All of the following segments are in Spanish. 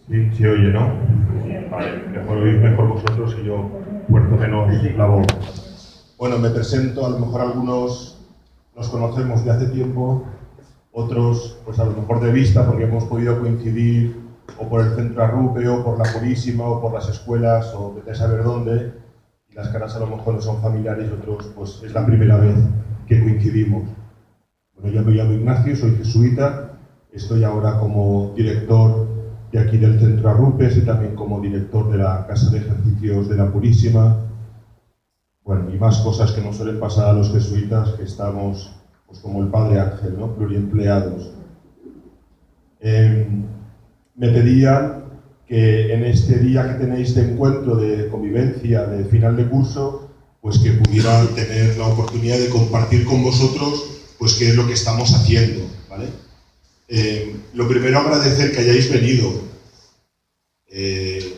Sí, se oye, ¿no? Vale, mejor oír mejor vosotros y yo fuerzo menos la voz. Bueno, me presento, a lo mejor algunos nos conocemos de hace tiempo, otros pues a lo mejor de vista porque hemos podido coincidir o por el Centro Arrupe o por la Purísima o por las escuelas o vete a saber dónde, y las caras a lo mejor no son familiares y otros pues es la primera vez que coincidimos. Bueno, yo me llamo Ignacio, soy jesuita, estoy ahora como director de aquí del Centro Arrupes y también como director de la Casa de Ejercicios de la Purísima. Bueno, y más cosas que nos suelen pasar a los jesuitas, que estamos pues como el Padre Ángel, ¿no? Pluriempleados. Me pedían que en este día que tenéis de encuentro, de convivencia, de final de curso, pues que pudiera tener la oportunidad de compartir con vosotros pues qué es lo que estamos haciendo, ¿vale? Lo primero, agradecer que hayáis venido, que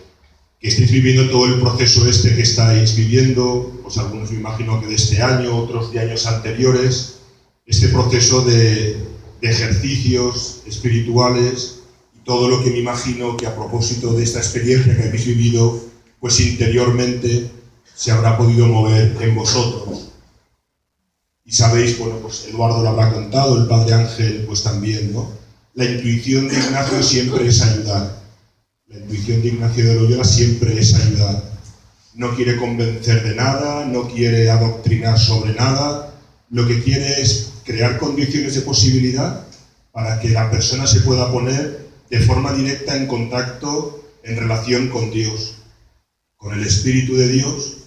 estéis viviendo todo el proceso este que estáis viviendo, pues algunos me imagino que de este año, otros de años anteriores, este proceso de ejercicios espirituales y todo lo que me imagino que a propósito de esta experiencia que habéis vivido, pues interiormente se habrá podido mover en vosotros. Y sabéis, bueno, pues Eduardo lo habrá contado, el Padre Ángel pues también, ¿no? La intuición de Ignacio siempre es ayudar. La intuición de Ignacio de Loyola siempre es ayudar. No quiere convencer de nada, no quiere adoctrinar sobre nada. Lo que quiere es crear condiciones de posibilidad para que la persona se pueda poner de forma directa en contacto, en relación con Dios, con el Espíritu de Dios,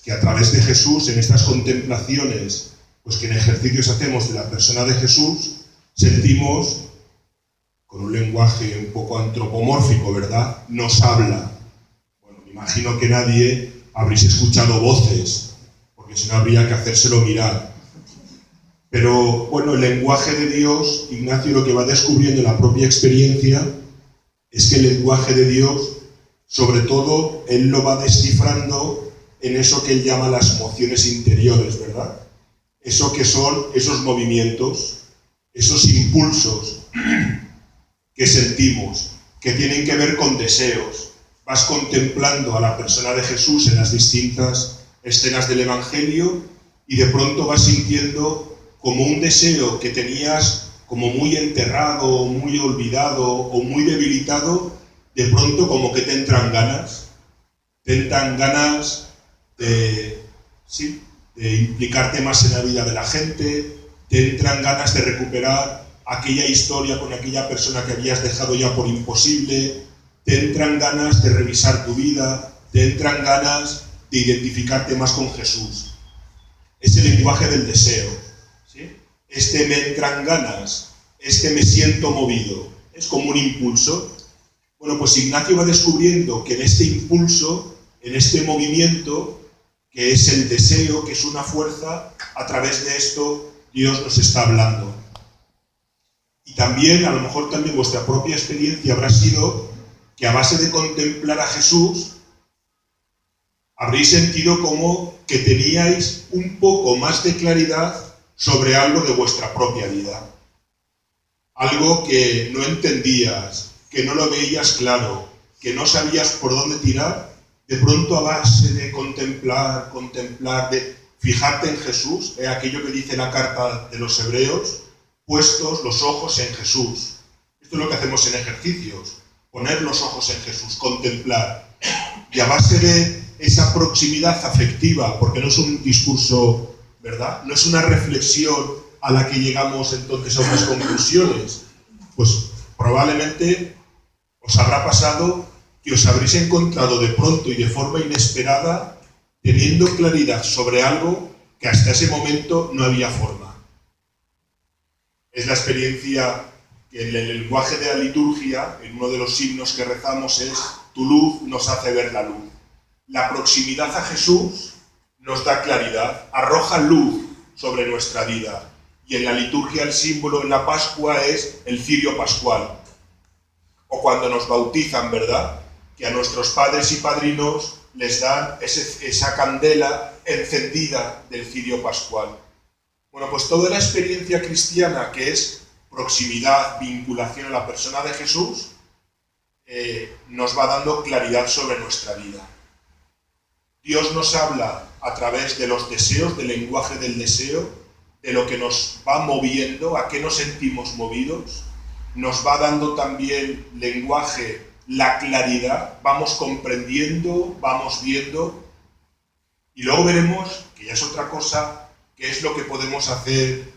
que a través de Jesús, en estas contemplaciones, pues que en ejercicios hacemos de la persona de Jesús, sentimos, con un lenguaje un poco antropomórfico, ¿verdad?, nos habla. Bueno, me imagino que nadie habréis escuchado voces, porque si no habría que hacérselo mirar. Pero, bueno, el lenguaje de Dios, Ignacio lo que va descubriendo en la propia experiencia es que el lenguaje de Dios, sobre todo, él lo va descifrando en eso que él llama las emociones interiores, ¿verdad? Eso que son esos movimientos, esos impulsos que sentimos, que tienen que ver con deseos. Vas contemplando a la persona de Jesús en las distintas escenas del Evangelio y de pronto vas sintiendo como un deseo que tenías como muy enterrado, muy olvidado o muy debilitado, de pronto como que te entran ganas de implicarte más en la vida de la gente, te entran ganas de recuperar aquella historia con aquella persona que habías dejado ya por imposible, te entran ganas de revisar tu vida, te entran ganas de identificarte más con Jesús. Es el lenguaje del deseo, ¿sí? Este me entran ganas, este me siento movido, es como un impulso. Bueno, pues Ignacio va descubriendo que en este impulso, en este movimiento, que es el deseo, que es una fuerza, a través de esto Dios nos está hablando. Y también, a lo mejor también vuestra propia experiencia habrá sido que a base de contemplar a Jesús, habréis sentido como que teníais un poco más de claridad sobre algo de vuestra propia vida. Algo que no entendías, que no lo veías claro, que no sabías por dónde tirar, de pronto a base de contemplar, de fijarte en Jesús, aquello que dice la carta de los Hebreos, puestos los ojos en Jesús. Esto es lo que hacemos en ejercicios, poner los ojos en Jesús, contemplar. Y a base de esa proximidad afectiva, porque no es un discurso, ¿verdad?, no es una reflexión a la que llegamos entonces a unas conclusiones, pues probablemente os habrá pasado que os habréis encontrado de pronto y de forma inesperada teniendo claridad sobre algo que hasta ese momento no había forma. Es la experiencia que en el lenguaje de la liturgia, en uno de los himnos que rezamos, es tu luz nos hace ver la luz. La proximidad a Jesús nos da claridad, arroja luz sobre nuestra vida. Y en la liturgia el símbolo en la Pascua es el cirio pascual. O cuando nos bautizan, ¿verdad?, que a nuestros padres y padrinos les dan esa candela encendida del cirio pascual. Bueno, pues toda la experiencia cristiana, que es proximidad, vinculación a la persona de Jesús, nos va dando claridad sobre nuestra vida. Dios nos habla a través de los deseos, del lenguaje del deseo, de lo que nos va moviendo, a qué nos sentimos movidos. Nos va dando también lenguaje, la claridad, vamos comprendiendo, vamos viendo, y luego veremos, que ya es otra cosa, qué es lo que podemos hacer,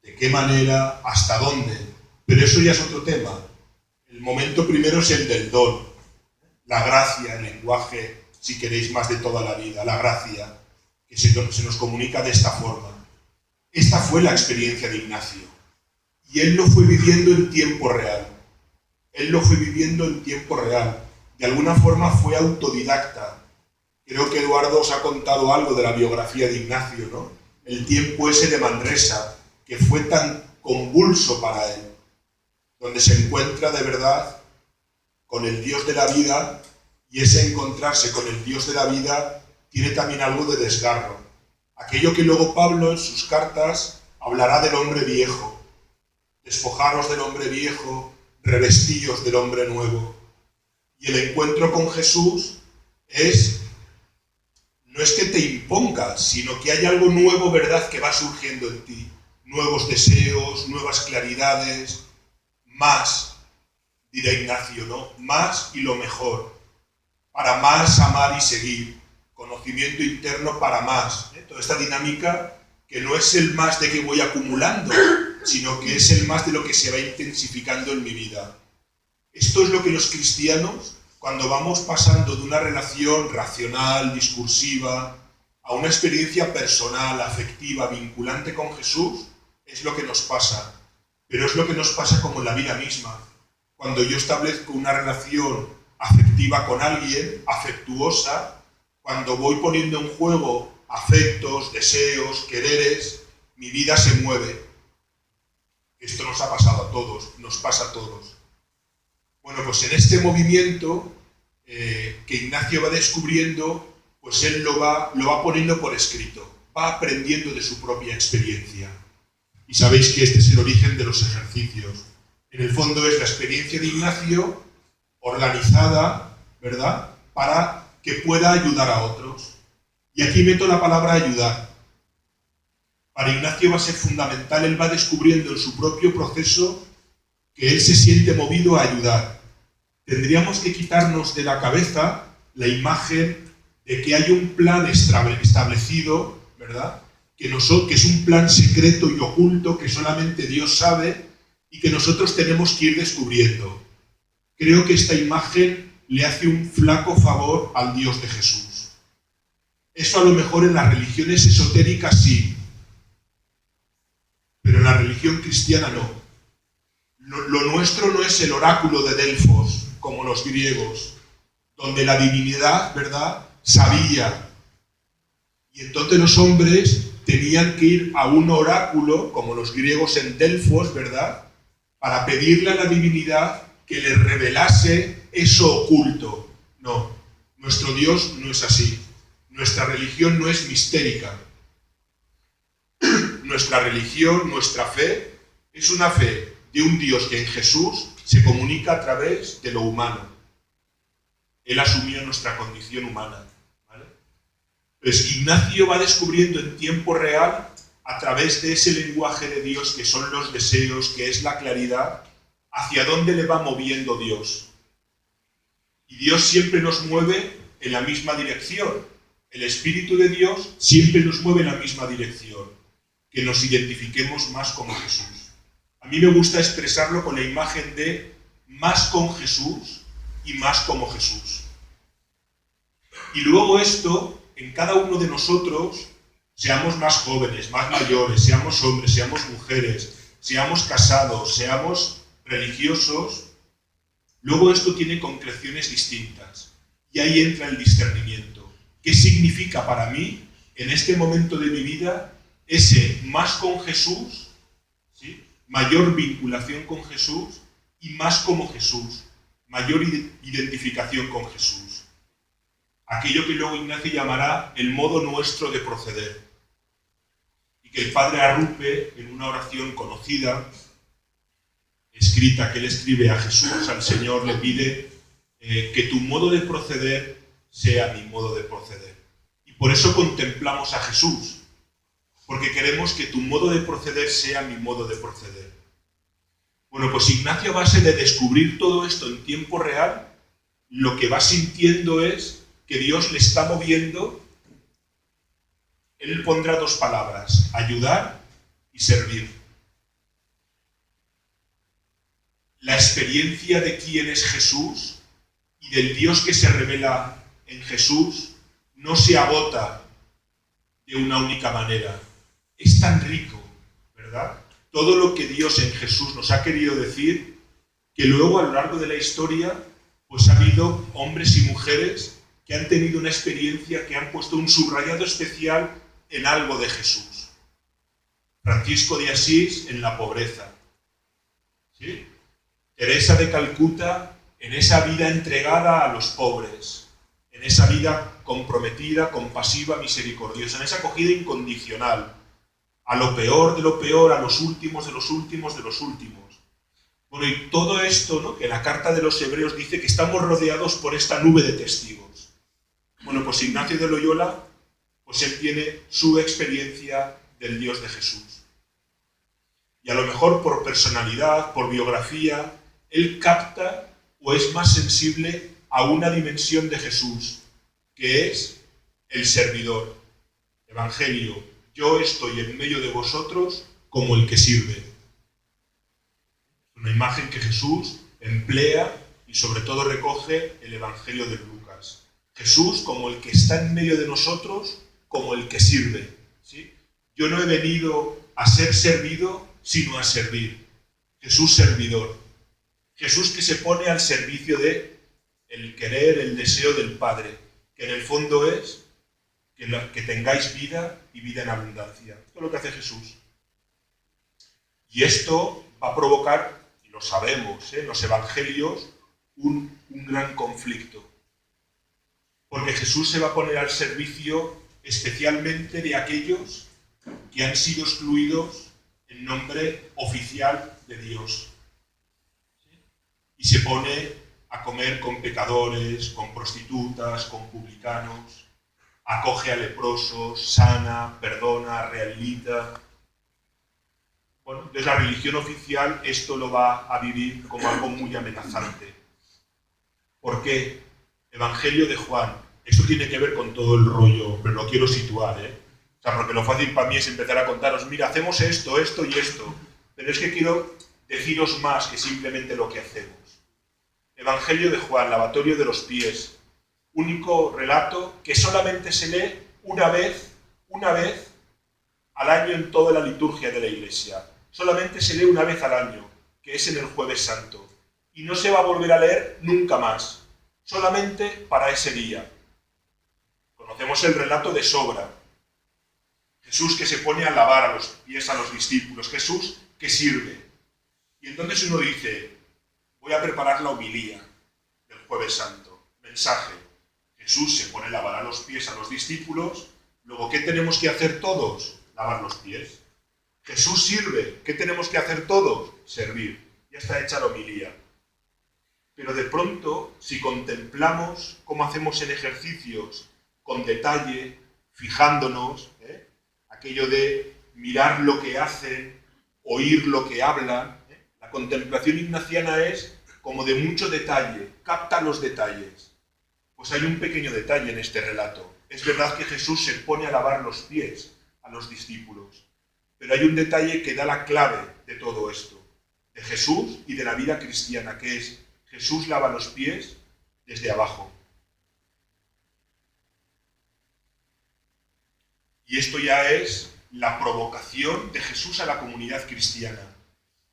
de qué manera, hasta dónde. Pero eso ya es otro tema. El momento primero es el del don, la gracia, el lenguaje, si queréis, más de toda la vida, la gracia, que se nos comunica de esta forma. Esta fue la experiencia de Ignacio, y él lo fue viviendo en tiempo real. Él lo fue viviendo en tiempo real. De alguna forma fue autodidacta. Creo que Eduardo os ha contado algo de la biografía de Ignacio, ¿no? El tiempo ese de Manresa, que fue tan convulso para él, donde se encuentra de verdad con el Dios de la vida, y ese encontrarse con el Dios de la vida tiene también algo de desgarro. Aquello que luego Pablo en sus cartas hablará del hombre viejo. Despojaros del hombre viejo, revestíos del hombre nuevo. Y el encuentro con Jesús no es que te imponga, sino que hay algo nuevo, ¿verdad?, que va surgiendo en ti. Nuevos deseos, nuevas claridades, más, dirá Ignacio, ¿no? Más y lo mejor. Para más amar y seguir. Conocimiento interno para más. Toda esta dinámica que no es el más de que voy acumulando, sino que es el más de lo que se va intensificando en mi vida. Esto es lo que los cristianos, cuando vamos pasando de una relación racional, discursiva, a una experiencia personal, afectiva, vinculante con Jesús, es lo que nos pasa. Pero es lo que nos pasa como en la vida misma. Cuando yo establezco una relación afectiva con alguien, afectuosa, cuando voy poniendo en juego afectos, deseos, quereres, mi vida se mueve. Esto nos ha pasado a todos, nos pasa a todos. Bueno, pues en este movimiento que Ignacio va descubriendo, pues él lo va poniendo por escrito, va aprendiendo de su propia experiencia. Y sabéis que este es el origen de los ejercicios. En el fondo es la experiencia de Ignacio organizada, ¿verdad?, para que pueda ayudar a otros. Y aquí meto la palabra ayudar. Para Ignacio va a ser fundamental, él va descubriendo en su propio proceso que él se siente movido a ayudar. Tendríamos que quitarnos de la cabeza la imagen de que hay un plan establecido, ¿verdad?, que es un plan secreto y oculto que solamente Dios sabe y que nosotros tenemos que ir descubriendo. Creo que esta imagen le hace un flaco favor al Dios de Jesús. Eso a lo mejor en las religiones esotéricas sí, pero en la religión cristiana no. Lo nuestro no es el oráculo de Delfos, como los griegos, donde la divinidad, ¿verdad?, sabía. Y entonces los hombres tenían que ir a un oráculo, como los griegos en Delfos, ¿verdad?, para pedirle a la divinidad que les revelase eso oculto. No, nuestro Dios no es así. Nuestra religión no es mistérica. Nuestra religión, nuestra fe, es una fe de un Dios que en Jesús se comunica a través de lo humano. Él asumió nuestra condición humana, ¿vale? Pues Ignacio va descubriendo en tiempo real, a través de ese lenguaje de Dios que son los deseos, que es la claridad, hacia dónde le va moviendo Dios. Y Dios siempre nos mueve en la misma dirección. El Espíritu de Dios siempre nos mueve en la misma dirección. Que nos identifiquemos más como Jesús. A mí me gusta expresarlo con la imagen de más con Jesús y más como Jesús. Y luego esto, en cada uno de nosotros, seamos más jóvenes, más mayores, seamos hombres, seamos mujeres, seamos casados, seamos religiosos, luego esto tiene concreciones distintas. Y ahí entra el discernimiento. ¿Qué significa para mí, en este momento de mi vida, ese más con Jesús, ¿sí?, mayor vinculación con Jesús, y más como Jesús, mayor identificación con Jesús? Aquello que luego Ignacio llamará el modo nuestro de proceder. Y que el padre Arrupe, en una oración conocida, escrita que él escribe a Jesús, al Señor, le pide que tu modo de proceder sea mi modo de proceder. Y por eso contemplamos a Jesús, porque queremos que tu modo de proceder sea mi modo de proceder. Bueno, pues Ignacio, a base de descubrir todo esto en tiempo real, lo que va sintiendo es que Dios le está moviendo. Él pondrá dos palabras: ayudar y servir. La experiencia de quién es Jesús y del Dios que se revela en Jesús no se agota de una única manera. Es tan rico, ¿verdad? Todo lo que Dios en Jesús nos ha querido decir, que luego a lo largo de la historia pues ha habido hombres y mujeres que han tenido una experiencia, que han puesto un subrayado especial en algo de Jesús. Francisco de Asís en la pobreza, ¿sí? Teresa de Calcuta en esa vida entregada a los pobres, en esa vida comprometida, compasiva, misericordiosa, en esa acogida incondicional, a lo peor de lo peor, a los últimos de los últimos de los últimos. Bueno, y todo esto, ¿no?, que la carta de los Hebreos dice que estamos rodeados por esta nube de testigos. Bueno, pues Ignacio de Loyola, pues él tiene su experiencia del Dios de Jesús. Y a lo mejor por personalidad, por biografía, él capta o es más sensible a una dimensión de Jesús, que es el servidor. Evangelio: yo estoy en medio de vosotros como el que sirve. Una imagen que Jesús emplea y sobre todo recoge el Evangelio de Lucas. Jesús como el que está en medio de nosotros, como el que sirve, ¿sí? Yo no he venido a ser servido, sino a servir. Jesús servidor. Jesús que se pone al servicio de el querer, el deseo del Padre, que en el fondo es que tengáis vida y vida en abundancia. Esto es lo que hace Jesús. Y esto va a provocar, y lo sabemos, en los evangelios, un gran conflicto. Porque Jesús se va a poner al servicio especialmente de aquellos que han sido excluidos en nombre oficial de Dios. Y se pone a comer con pecadores, con prostitutas, con publicanos, acoge a leprosos, sana, perdona, rehabilita. Bueno, desde la religión oficial esto lo va a vivir como algo muy amenazante. ¿Por qué? Evangelio de Juan. Esto tiene que ver con todo el rollo, pero lo quiero situar, O sea, porque lo fácil para mí es empezar a contaros, mira, hacemos esto, esto y esto. Pero es que quiero deciros más que simplemente lo que hacemos. Evangelio de Juan, lavatorio de los pies. Único relato que solamente se lee una vez al año en toda la liturgia de la Iglesia. Solamente se lee una vez al año, que es en el Jueves Santo. Y no se va a volver a leer nunca más, solamente para ese día. Conocemos el relato de sobra. Jesús que se pone a lavar a los pies a los discípulos. Jesús que sirve. Y entonces uno dice, voy a preparar la homilía del Jueves Santo. Mensaje. Jesús se pone a lavar a los pies a los discípulos. Luego, ¿qué tenemos que hacer todos? Lavar los pies. Jesús sirve. ¿Qué tenemos que hacer todos? Servir. Ya está hecha la homilía. Pero de pronto, si contemplamos cómo hacemos en ejercicios con detalle, fijándonos, aquello de mirar lo que hacen, oír lo que hablan, la contemplación ignaciana es como de mucho detalle, capta los detalles. Pues hay un pequeño detalle en este relato. Es verdad que Jesús se pone a lavar los pies a los discípulos, pero hay un detalle que da la clave de todo esto, de Jesús y de la vida cristiana, que es Jesús lava los pies desde abajo. Y esto ya es la provocación de Jesús a la comunidad cristiana.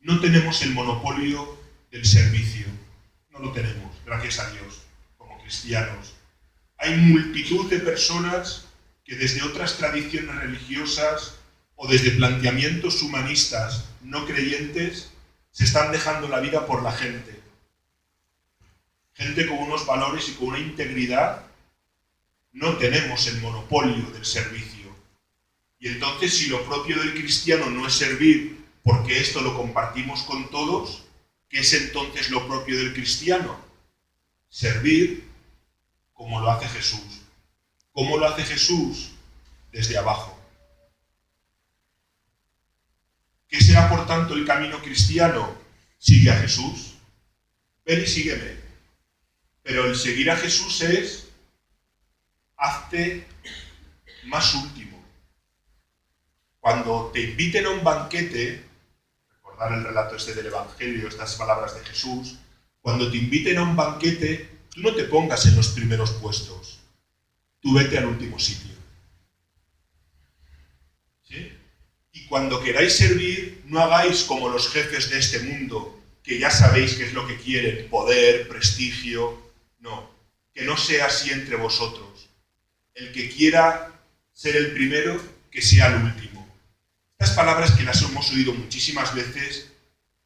No tenemos el monopolio del servicio. No lo tenemos, gracias a Dios, como cristianos. Hay multitud de personas que desde otras tradiciones religiosas o desde planteamientos humanistas no creyentes se están dejando la vida por la gente. Gente con unos valores y con una integridad. No tenemos el monopolio del servicio. Y entonces, si lo propio del cristiano no es servir, porque esto lo compartimos con todos, ¿qué es entonces lo propio del cristiano? Servir como lo hace Jesús. ¿Cómo lo hace Jesús? Desde abajo. ¿Qué será por tanto el camino cristiano? Sigue a Jesús. Ven y sígueme. Pero el seguir a Jesús es hazte más último. Cuando te inviten a un banquete, recordar el relato este del Evangelio, estas palabras de Jesús, cuando te inviten a un banquete, tú no te pongas en los primeros puestos. Tú vete al último sitio. ¿Sí? Y cuando queráis servir, no hagáis como los jefes de este mundo, que ya sabéis qué es lo que quieren, poder, prestigio. No, que no sea así entre vosotros. El que quiera ser el primero, que sea el último. Estas palabras, que las hemos oído muchísimas veces,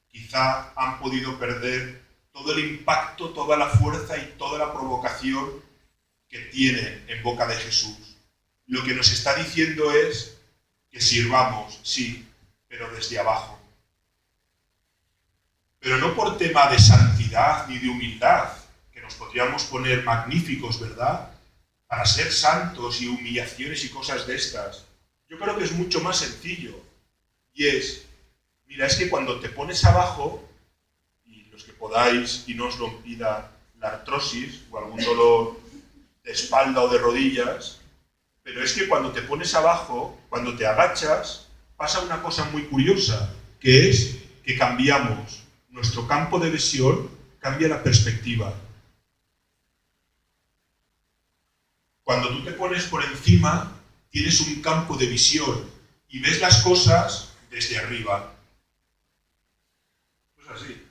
quizá han podido perder todo el impacto, toda la fuerza y toda la provocación que tiene en boca de Jesús. Lo que nos está diciendo es que sirvamos, sí, pero desde abajo. Pero no por tema de santidad ni de humildad, que nos podríamos poner magníficos, ¿verdad?, para ser santos y humillaciones y cosas de estas. Yo creo que es mucho más sencillo. Y es, mira, es que cuando te pones abajo, y los que podáis y no os lo impida la artrosis o algún dolor de espalda o de rodillas, pero es que cuando te pones abajo, cuando te agachas, pasa una cosa muy curiosa, que es que cambiamos nuestro campo de visión, cambia la perspectiva. Cuando tú te pones por encima, tienes un campo de visión y ves las cosas desde arriba. Pues así,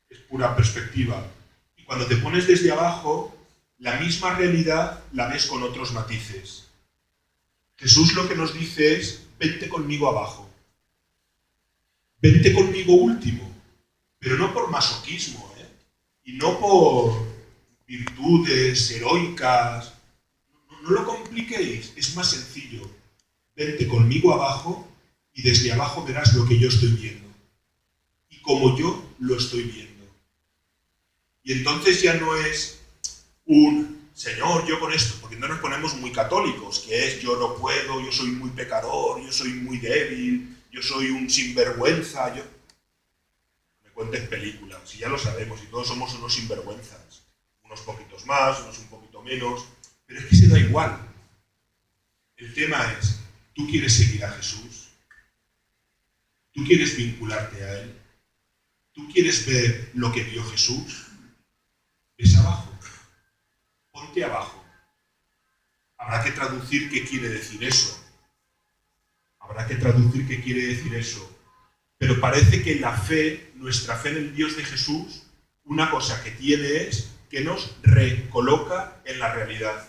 es pura perspectiva. Y cuando te pones desde abajo, la misma realidad la ves con otros matices. Jesús lo que nos dice es, vente conmigo abajo. Vente conmigo último. Pero no por masoquismo, y no por virtudes heroicas. No lo compliquéis, es más sencillo. Vente conmigo abajo y desde abajo verás lo que yo estoy viendo. Y como yo lo estoy viendo. Y entonces ya no es un Señor, yo con esto, porque no nos ponemos muy católicos, que es yo no puedo, yo soy muy pecador, yo soy muy débil, yo soy un sinvergüenza, yo... Me cuentes películas, si ya lo sabemos, y todos somos unos sinvergüenzas. Unos poquitos más, unos un poquito menos, pero es que se da igual. El tema es, ¿tú quieres seguir a Jesús? ¿Tú quieres vincularte a Él? ¿Tú quieres ver lo que vio Jesús? ¿Ves abajo? Ponte abajo. Habrá que traducir qué quiere decir eso. Pero parece que la fe, nuestra fe en el Dios de Jesús, una cosa que tiene es que nos recoloca en la realidad.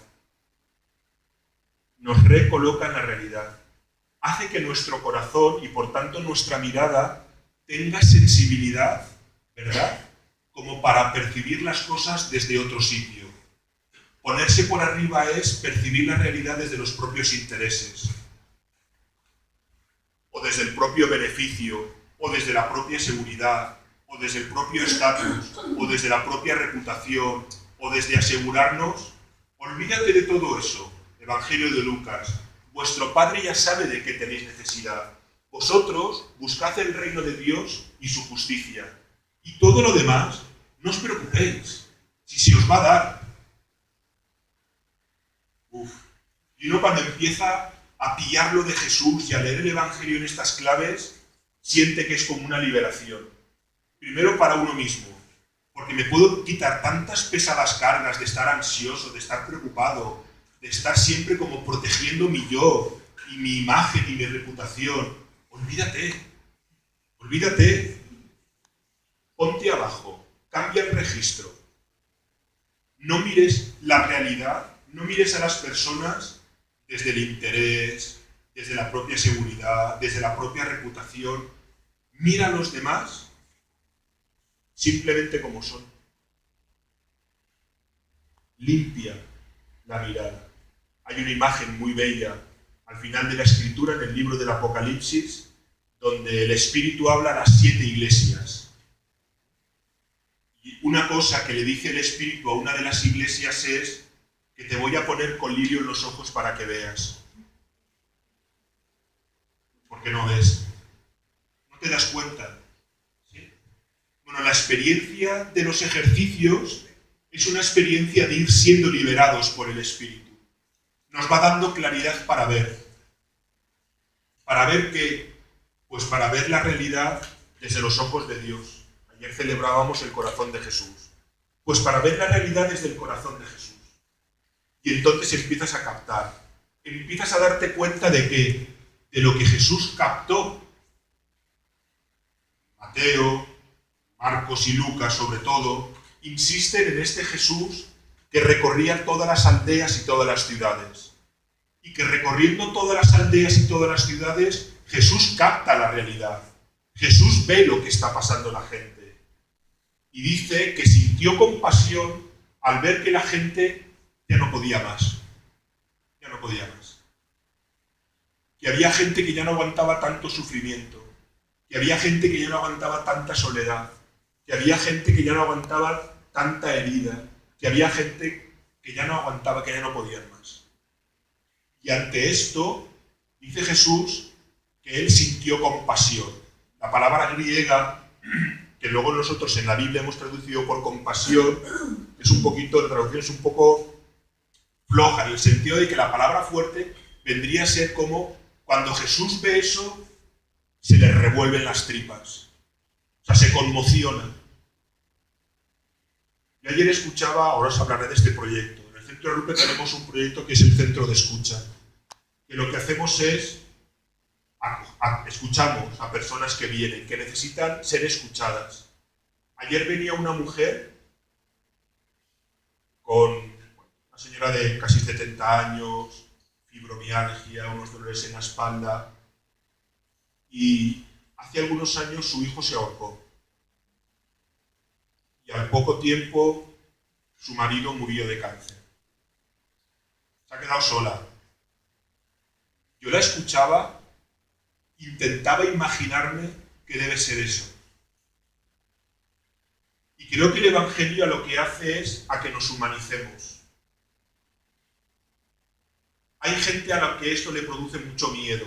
Nos recoloca en la realidad. Hace que nuestro corazón y por tanto nuestra mirada tenga sensibilidad, ¿verdad?, como para percibir las cosas desde otro sitio. Ponerse por arriba es percibir la realidad desde los propios intereses, o desde el propio beneficio, o desde la propia seguridad, o desde el propio estatus, o desde la propia reputación, o desde asegurarnos. Olvídate de todo eso. Evangelio de Lucas. Vuestro Padre ya sabe de qué tenéis necesidad. Vosotros buscad el reino de Dios y su justicia. Y todo lo demás, no os preocupéis, si se os va a dar. Y uno cuando empieza a pillarlo de Jesús y a leer el Evangelio en estas claves, siente que es como una liberación. Primero para uno mismo, porque me puedo quitar tantas pesadas cargas de estar ansioso, de estar preocupado, de estar siempre como protegiendo mi yo y mi imagen y mi reputación. Olvídate. Ponte abajo, cambia el registro. No mires la realidad, no mires a las personas desde el interés, desde la propia seguridad, desde la propia reputación. Mira a los demás simplemente como son. Limpia la mirada. Hay una imagen muy bella al final de la Escritura, en el libro del Apocalipsis, donde el Espíritu habla a las 7 iglesias. Y una cosa que le dice el Espíritu a una de las iglesias es que te voy a poner colirio en los ojos para que veas. ¿Por qué no ves? ¿No te das cuenta? ¿Sí? Bueno, la experiencia de los ejercicios es una experiencia de ir siendo liberados por el Espíritu. Nos va dando claridad para ver. ¿Para ver qué? Pues para ver la realidad desde los ojos de Dios. Ayer celebrábamos el corazón de Jesús. Pues para ver la realidad desde el corazón de Jesús. Y entonces empiezas a captar. Empiezas a darte cuenta de lo que Jesús captó. Mateo, Marcos y Lucas sobre todo, insisten en este Jesús que recorría todas las aldeas y todas las ciudades. Y que recorriendo todas las aldeas y todas las ciudades, Jesús capta la realidad. Jesús ve lo que está pasando la gente. Y dice que sintió compasión al ver que la gente ya no podía más. Ya no podía más. Que había gente que ya no aguantaba tanto sufrimiento. Que había gente que ya no aguantaba tanta soledad. Que había gente que ya no aguantaba tanta herida. Que había gente que ya no aguantaba, que ya no podían más. Y ante esto, dice Jesús que él sintió compasión. La palabra griega, que luego nosotros en la Biblia hemos traducido por compasión, es un poquito, la traducción es un poco floja, en el sentido de que la palabra fuerte vendría a ser como cuando Jesús ve eso, se le revuelven las tripas. O sea, se conmociona. Yo ayer escuchaba, ahora os hablaré de este proyecto. En el Centro de Rupe tenemos un proyecto que es el Centro de Escucha. Que lo que hacemos es escuchamos a personas que vienen, que necesitan ser escuchadas. Ayer venía una mujer con una señora de casi 70 años, fibromialgia, unos dolores en la espalda, y hace algunos años su hijo se ahorcó. Y al poco tiempo su marido murió de cáncer. Se ha quedado sola. Yo la escuchaba, intentaba imaginarme qué debe ser eso. Y creo que el Evangelio a lo que hace es a que nos humanicemos. Hay gente a la que esto le produce mucho miedo,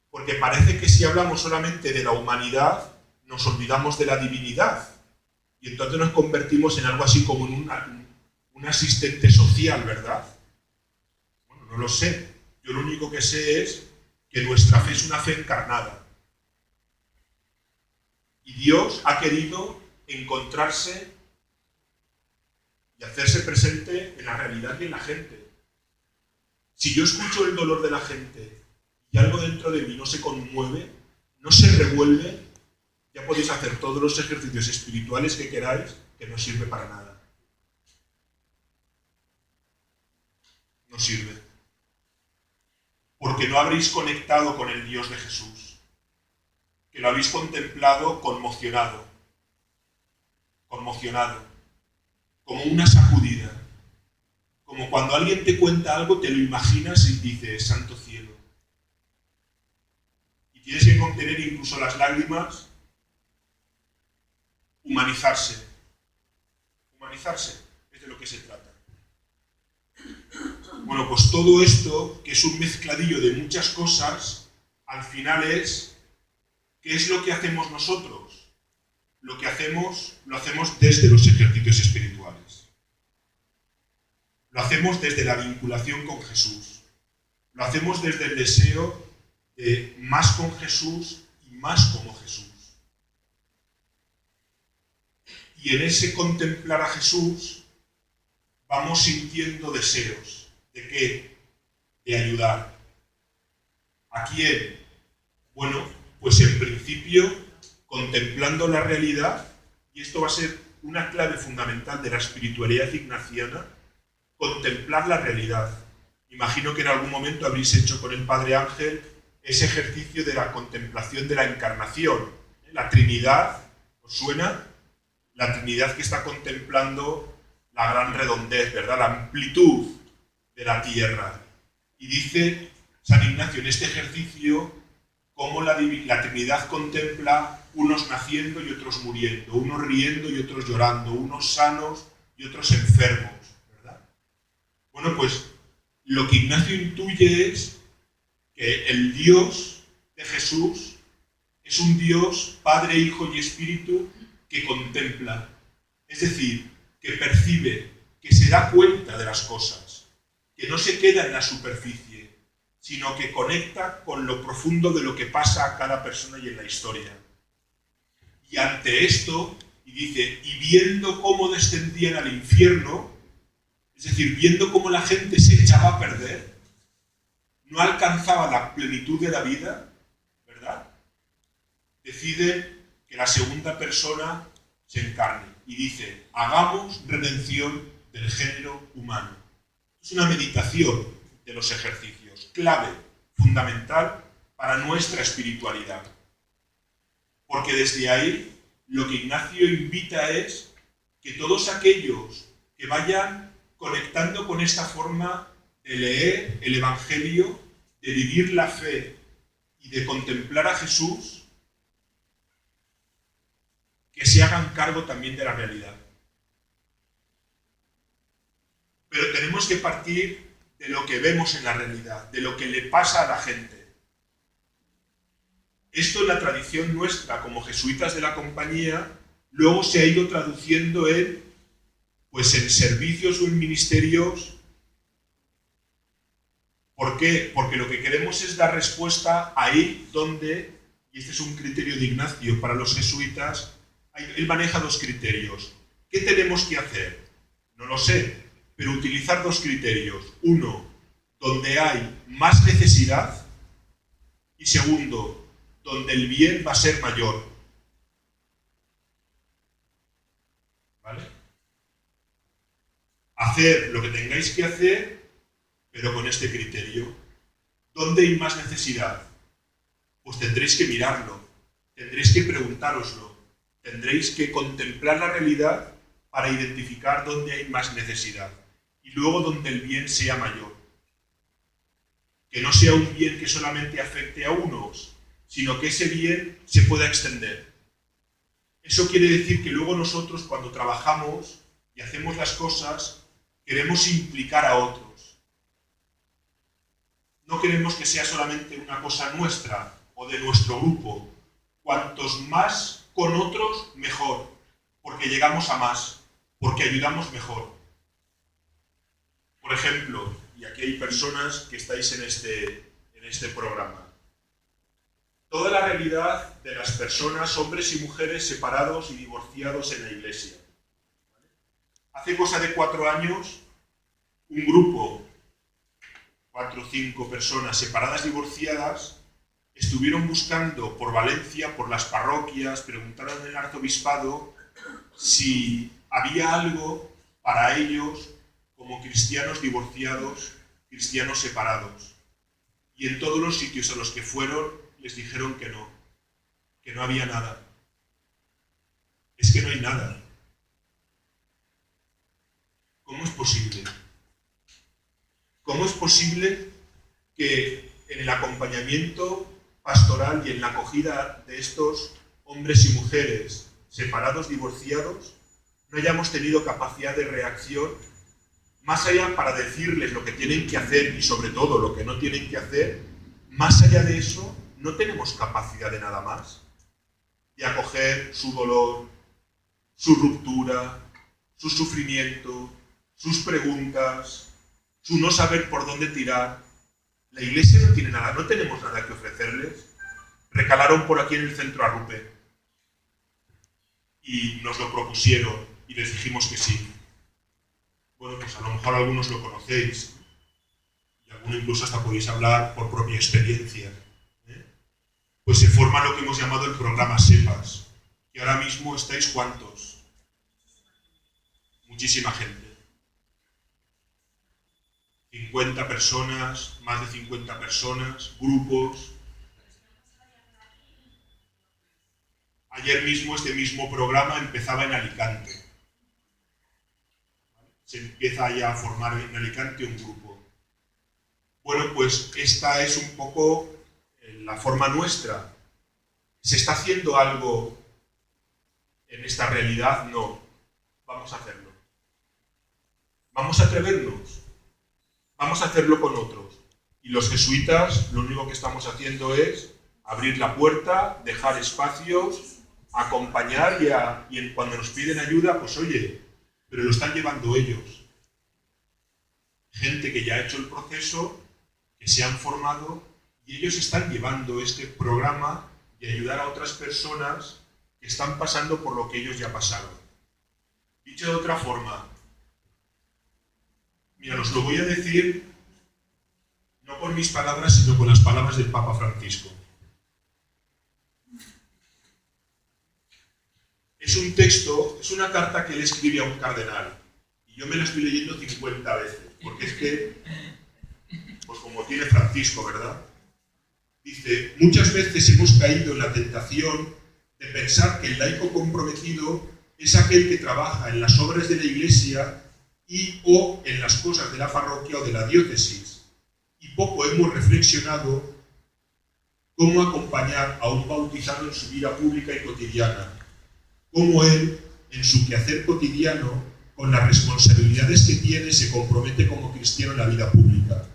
porque parece que si hablamos solamente de la humanidad, nos olvidamos de la divinidad. Y entonces nos convertimos en algo así como un asistente social, ¿verdad? Bueno, no lo sé. Yo lo único que sé es que nuestra fe es una fe encarnada. Y Dios ha querido encontrarse y hacerse presente en la realidad y en la gente. Si yo escucho el dolor de la gente y algo dentro de mí no se conmueve, no se revuelve, ya podéis hacer todos los ejercicios espirituales que queráis, que no sirve para nada. No sirve. Porque no habréis conectado con el Dios de Jesús, que lo habéis contemplado conmocionado, como una sacudida, como cuando alguien te cuenta algo, te lo imaginas y dices, santo cielo. Y tienes que contener incluso las lágrimas, humanizarse, es de lo que se trata. Bueno, pues todo esto, que es un mezcladillo de muchas cosas, al final es, ¿qué es lo que hacemos nosotros? Lo hacemos desde los ejercicios espirituales. Lo hacemos desde la vinculación con Jesús. Lo hacemos desde el deseo de más con Jesús y más como Jesús. Y en ese contemplar a Jesús vamos sintiendo deseos. ¿De qué? De ayudar. ¿A quién? Bueno, pues en principio, contemplando la realidad, y esto va a ser una clave fundamental de la espiritualidad ignaciana, contemplar la realidad. Imagino que en algún momento habréis hecho con el Padre Ángel ese ejercicio de la contemplación de la encarnación. La Trinidad, ¿os suena? La Trinidad que está contemplando la gran redondez, ¿verdad? La amplitud de la tierra. Y dice San Ignacio en este ejercicio cómo la Trinidad contempla unos naciendo y otros muriendo, unos riendo y otros llorando, unos sanos y otros enfermos, ¿verdad? Bueno, pues lo que Ignacio intuye es que el Dios de Jesús es un Dios, Padre, Hijo y Espíritu, que contempla, es decir, que percibe, que se da cuenta de las cosas, que no se queda en la superficie, sino que conecta con lo profundo de lo que pasa a cada persona y en la historia. Y ante esto, y dice, y viendo cómo descendían al infierno, es decir, viendo cómo la gente se echaba a perder, no alcanzaba la plenitud de la vida, ¿verdad? Decide que la segunda persona se encarne y dice, hagamos redención del género humano. Es una meditación de los ejercicios, clave, fundamental para nuestra espiritualidad. Porque desde ahí lo que Ignacio invita es que todos aquellos que vayan conectando con esta forma de leer el Evangelio, de vivir la fe y de contemplar a Jesús, que se hagan cargo también de la realidad. Pero tenemos que partir de lo que vemos en la realidad, de lo que le pasa a la gente. Esto en la tradición nuestra, como jesuitas de la compañía, luego se ha ido traduciendo en servicios o en ministerios. ¿Por qué? Porque lo que queremos es dar respuesta ahí donde, y este es un criterio de Ignacio para los jesuitas, él maneja dos criterios. ¿Qué tenemos que hacer? No lo sé, pero utilizar dos criterios. Uno, donde hay más necesidad, y segundo, donde el bien va a ser mayor. ¿Vale? Hacer lo que tengáis que hacer, pero con este criterio. ¿Dónde hay más necesidad? Pues tendréis que mirarlo, tendréis que preguntároslo, tendréis que contemplar la realidad para identificar dónde hay más necesidad y luego donde el bien sea mayor. Que no sea un bien que solamente afecte a unos, sino que ese bien se pueda extender. Eso quiere decir que luego nosotros, cuando trabajamos y hacemos las cosas, queremos implicar a otros. No queremos que sea solamente una cosa nuestra o de nuestro grupo. Cuantos más con otros, mejor, porque llegamos a más, porque ayudamos mejor. Por ejemplo, y aquí hay personas que estáis en este programa, toda la realidad de las personas, hombres y mujeres separados y divorciados en la iglesia. Hace cosa de 4 años, un grupo, 4 o 5 personas separadas, divorciadas, estuvieron buscando por Valencia, por las parroquias, preguntaron en el arzobispado si había algo para ellos como cristianos divorciados, cristianos separados. Y en todos los sitios a los que fueron les dijeron que no había nada. Es que no hay nada. ¿Cómo es posible? ¿Cómo es posible que en el acompañamiento pastoral y en la acogida de estos hombres y mujeres separados, divorciados, no hayamos tenido capacidad de reacción, más allá para decirles lo que tienen que hacer y sobre todo lo que no tienen que hacer? Más allá de eso, no tenemos capacidad de nada más, de acoger su dolor, su ruptura, su sufrimiento, sus preguntas, su no saber por dónde tirar. La iglesia no tiene nada, no tenemos nada que ofrecerles. Recalaron por aquí en el centro Arrupe y nos lo propusieron y les dijimos que sí. Bueno, pues a lo mejor algunos lo conocéis y algunos incluso hasta podéis hablar por propia experiencia. Pues se forma lo que hemos llamado el programa SEPAS. Y ahora mismo estáis ¿cuántos? Muchísima gente. 50 personas, más de 50 personas, grupos. Ayer mismo este mismo programa empezaba en Alicante. Se empieza ya a formar en Alicante un grupo. Bueno, pues esta es un poco la forma nuestra ¿Se está haciendo algo en esta realidad? No. Vamos a hacerlo. Vamos a atrevernos. Vamos a hacerlo con otros. Y los jesuitas lo único que estamos haciendo es abrir la puerta, dejar espacios, acompañar y cuando nos piden ayuda, pues oye, pero lo están llevando ellos. Gente que ya ha hecho el proceso, que se han formado y ellos están llevando este programa de ayudar a otras personas que están pasando por lo que ellos ya pasaron. Dicho de otra forma, mira, os lo voy a decir no con mis palabras, sino con las palabras del Papa Francisco. Es un texto, es una carta que él escribe a un cardenal. Y yo me la estoy leyendo 50 veces, porque es que, pues como tiene Francisco, ¿verdad? Dice, muchas veces hemos caído en la tentación de pensar que el laico comprometido es aquel que trabaja en las obras de la Iglesia o en las cosas de la parroquia o de la diócesis. Y poco hemos reflexionado cómo acompañar a un bautizado en su vida pública y cotidiana, cómo él, en su quehacer cotidiano, con las responsabilidades que tiene, se compromete como cristiano en la vida pública.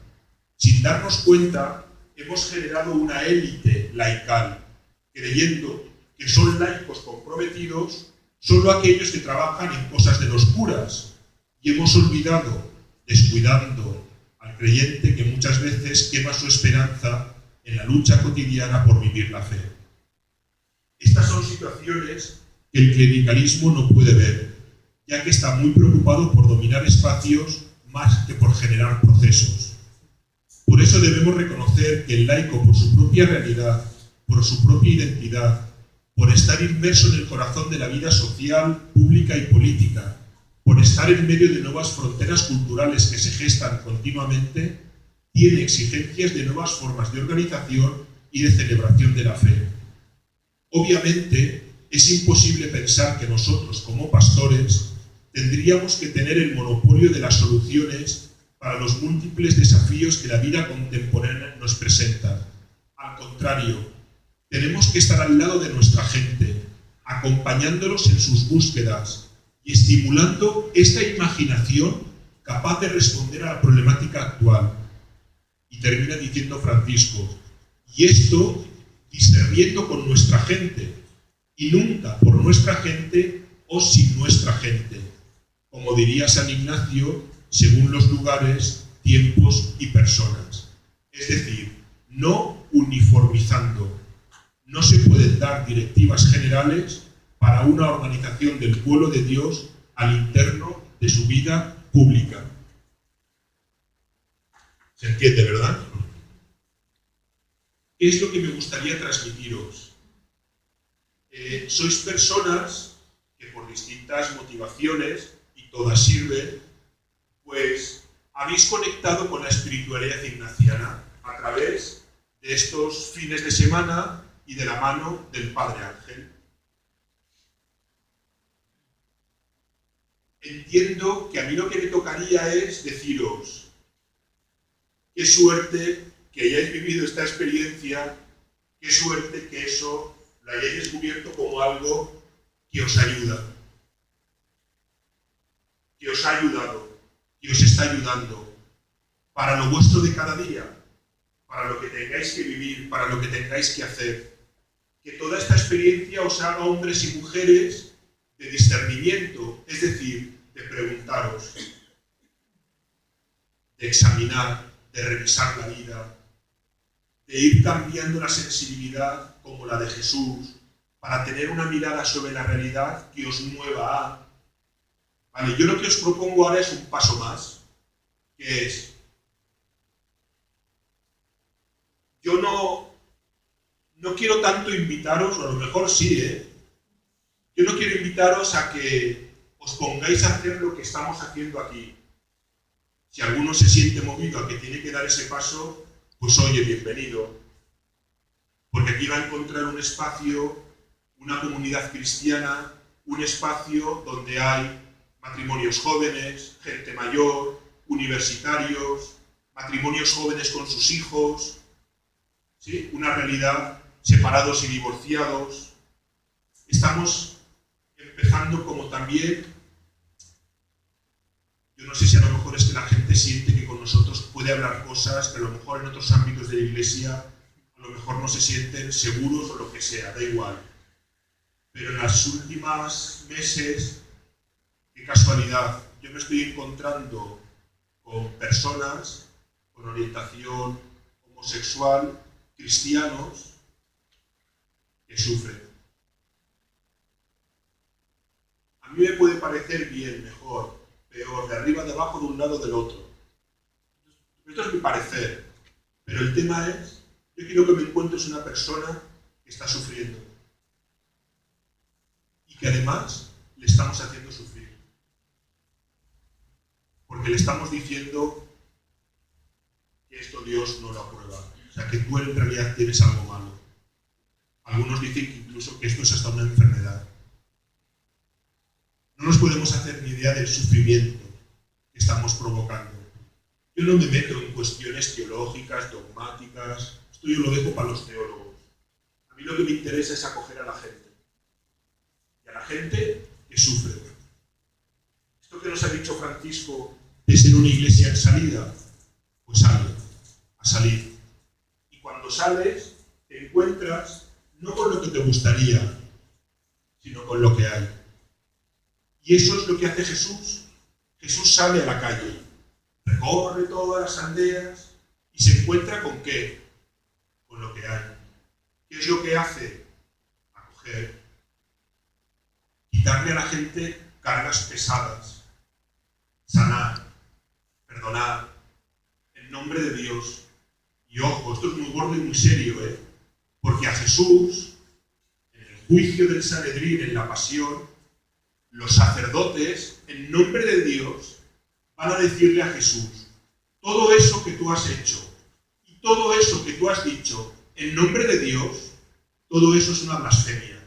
Sin darnos cuenta, hemos generado una élite laical, creyendo que son laicos comprometidos solo aquellos que trabajan en cosas de los curas, y hemos olvidado, descuidando al creyente que muchas veces quema su esperanza en la lucha cotidiana por vivir la fe. Estas son situaciones que el clericalismo no puede ver, ya que está muy preocupado por dominar espacios más que por generar procesos. Por eso debemos reconocer que el laico, por su propia realidad, por su propia identidad, por estar inmerso en el corazón de la vida social, pública y política, por estar en medio de nuevas fronteras culturales que se gestan continuamente, tiene exigencias de nuevas formas de organización y de celebración de la fe. Obviamente, es imposible pensar que nosotros, como pastores, tendríamos que tener el monopolio de las soluciones para los múltiples desafíos que la vida contemporánea nos presenta. Al contrario, tenemos que estar al lado de nuestra gente, acompañándolos en sus búsquedas y estimulando esta imaginación capaz de responder a la problemática actual. Y termina diciendo Francisco, y esto discerniendo con nuestra gente, y nunca por nuestra gente o sin nuestra gente, como diría San Ignacio, según los lugares, tiempos y personas. Es decir, no uniformizando. No se pueden dar directivas generales para una organización del pueblo de Dios al interno de su vida pública. ¿Se entiende, verdad? ¿Qué es lo que me gustaría transmitiros? Sois personas que por distintas motivaciones, y todas sirven, pues habéis conectado con la espiritualidad ignaciana a través de estos fines de semana y de la mano del Padre Ángel. Entiendo que a mí lo que me tocaría es deciros, qué suerte que hayáis vivido esta experiencia, qué suerte que eso lo hayáis descubierto como algo que os ayuda, que os ha ayudado, que os está ayudando para lo vuestro de cada día, para lo que tengáis que vivir, para lo que tengáis que hacer. Que toda esta experiencia os haga hombres y mujeres de discernimiento, es decir, de preguntaros, de examinar, de revisar la vida, de ir cambiando la sensibilidad como la de Jesús, para tener una mirada sobre la realidad que os mueva a... Vale, yo lo que os propongo ahora es un paso más, que es, yo no quiero tanto invitaros, o a lo mejor sí, yo no quiero invitaros a que os pongáis a hacer lo que estamos haciendo aquí. Si alguno se siente movido a que tiene que dar ese paso, pues oye, bienvenido. Porque aquí va a encontrar un espacio, una comunidad cristiana, un espacio donde hay matrimonios jóvenes, gente mayor, universitarios, matrimonios jóvenes con sus hijos, ¿sí? Una realidad separados y divorciados. Estamos empezando como también, yo no sé si a lo mejor es que la gente siente que con nosotros puede hablar cosas que a lo mejor en otros ámbitos de la iglesia a lo mejor no se sienten seguros o lo que sea, da igual. Pero en las últimas meses, qué casualidad, yo me estoy encontrando con personas con orientación homosexual, cristianos, que sufren. A mí me puede parecer bien, mejor, peor, de arriba, de abajo, de un lado, del otro. Esto es mi parecer. Pero el tema es, yo quiero que me encuentres una persona que está sufriendo. Y que además le estamos haciendo sufrir. Porque le estamos diciendo que esto Dios no lo aprueba. O sea, que tú en realidad tienes algo malo. Algunos dicen que incluso que esto es hasta una enfermedad. No nos podemos hacer ni idea del sufrimiento que estamos provocando. Yo no me meto en cuestiones teológicas, dogmáticas, esto yo lo dejo para los teólogos. A mí lo que me interesa es acoger a la gente. Y a la gente que sufre. Esto que nos ha dicho Francisco de ser una iglesia en salida, pues sale, a salir. Y cuando sales, te encuentras no con lo que te gustaría, sino con lo que hay. Y eso es lo que hace Jesús. Jesús sale a la calle, recorre todas las aldeas y se encuentra ¿con qué? Con lo que hay. ¿Qué es lo que hace? Acoger. Quitarle a la gente cargas pesadas. Sanar. Perdonar. En nombre de Dios. Y ojo, esto es muy gordo y muy serio, porque a Jesús, en el juicio del Sanedrín, en la pasión, los sacerdotes, en nombre de Dios, van a decirle a Jesús, todo eso que tú has hecho y todo eso que tú has dicho en nombre de Dios, todo eso es una blasfemia.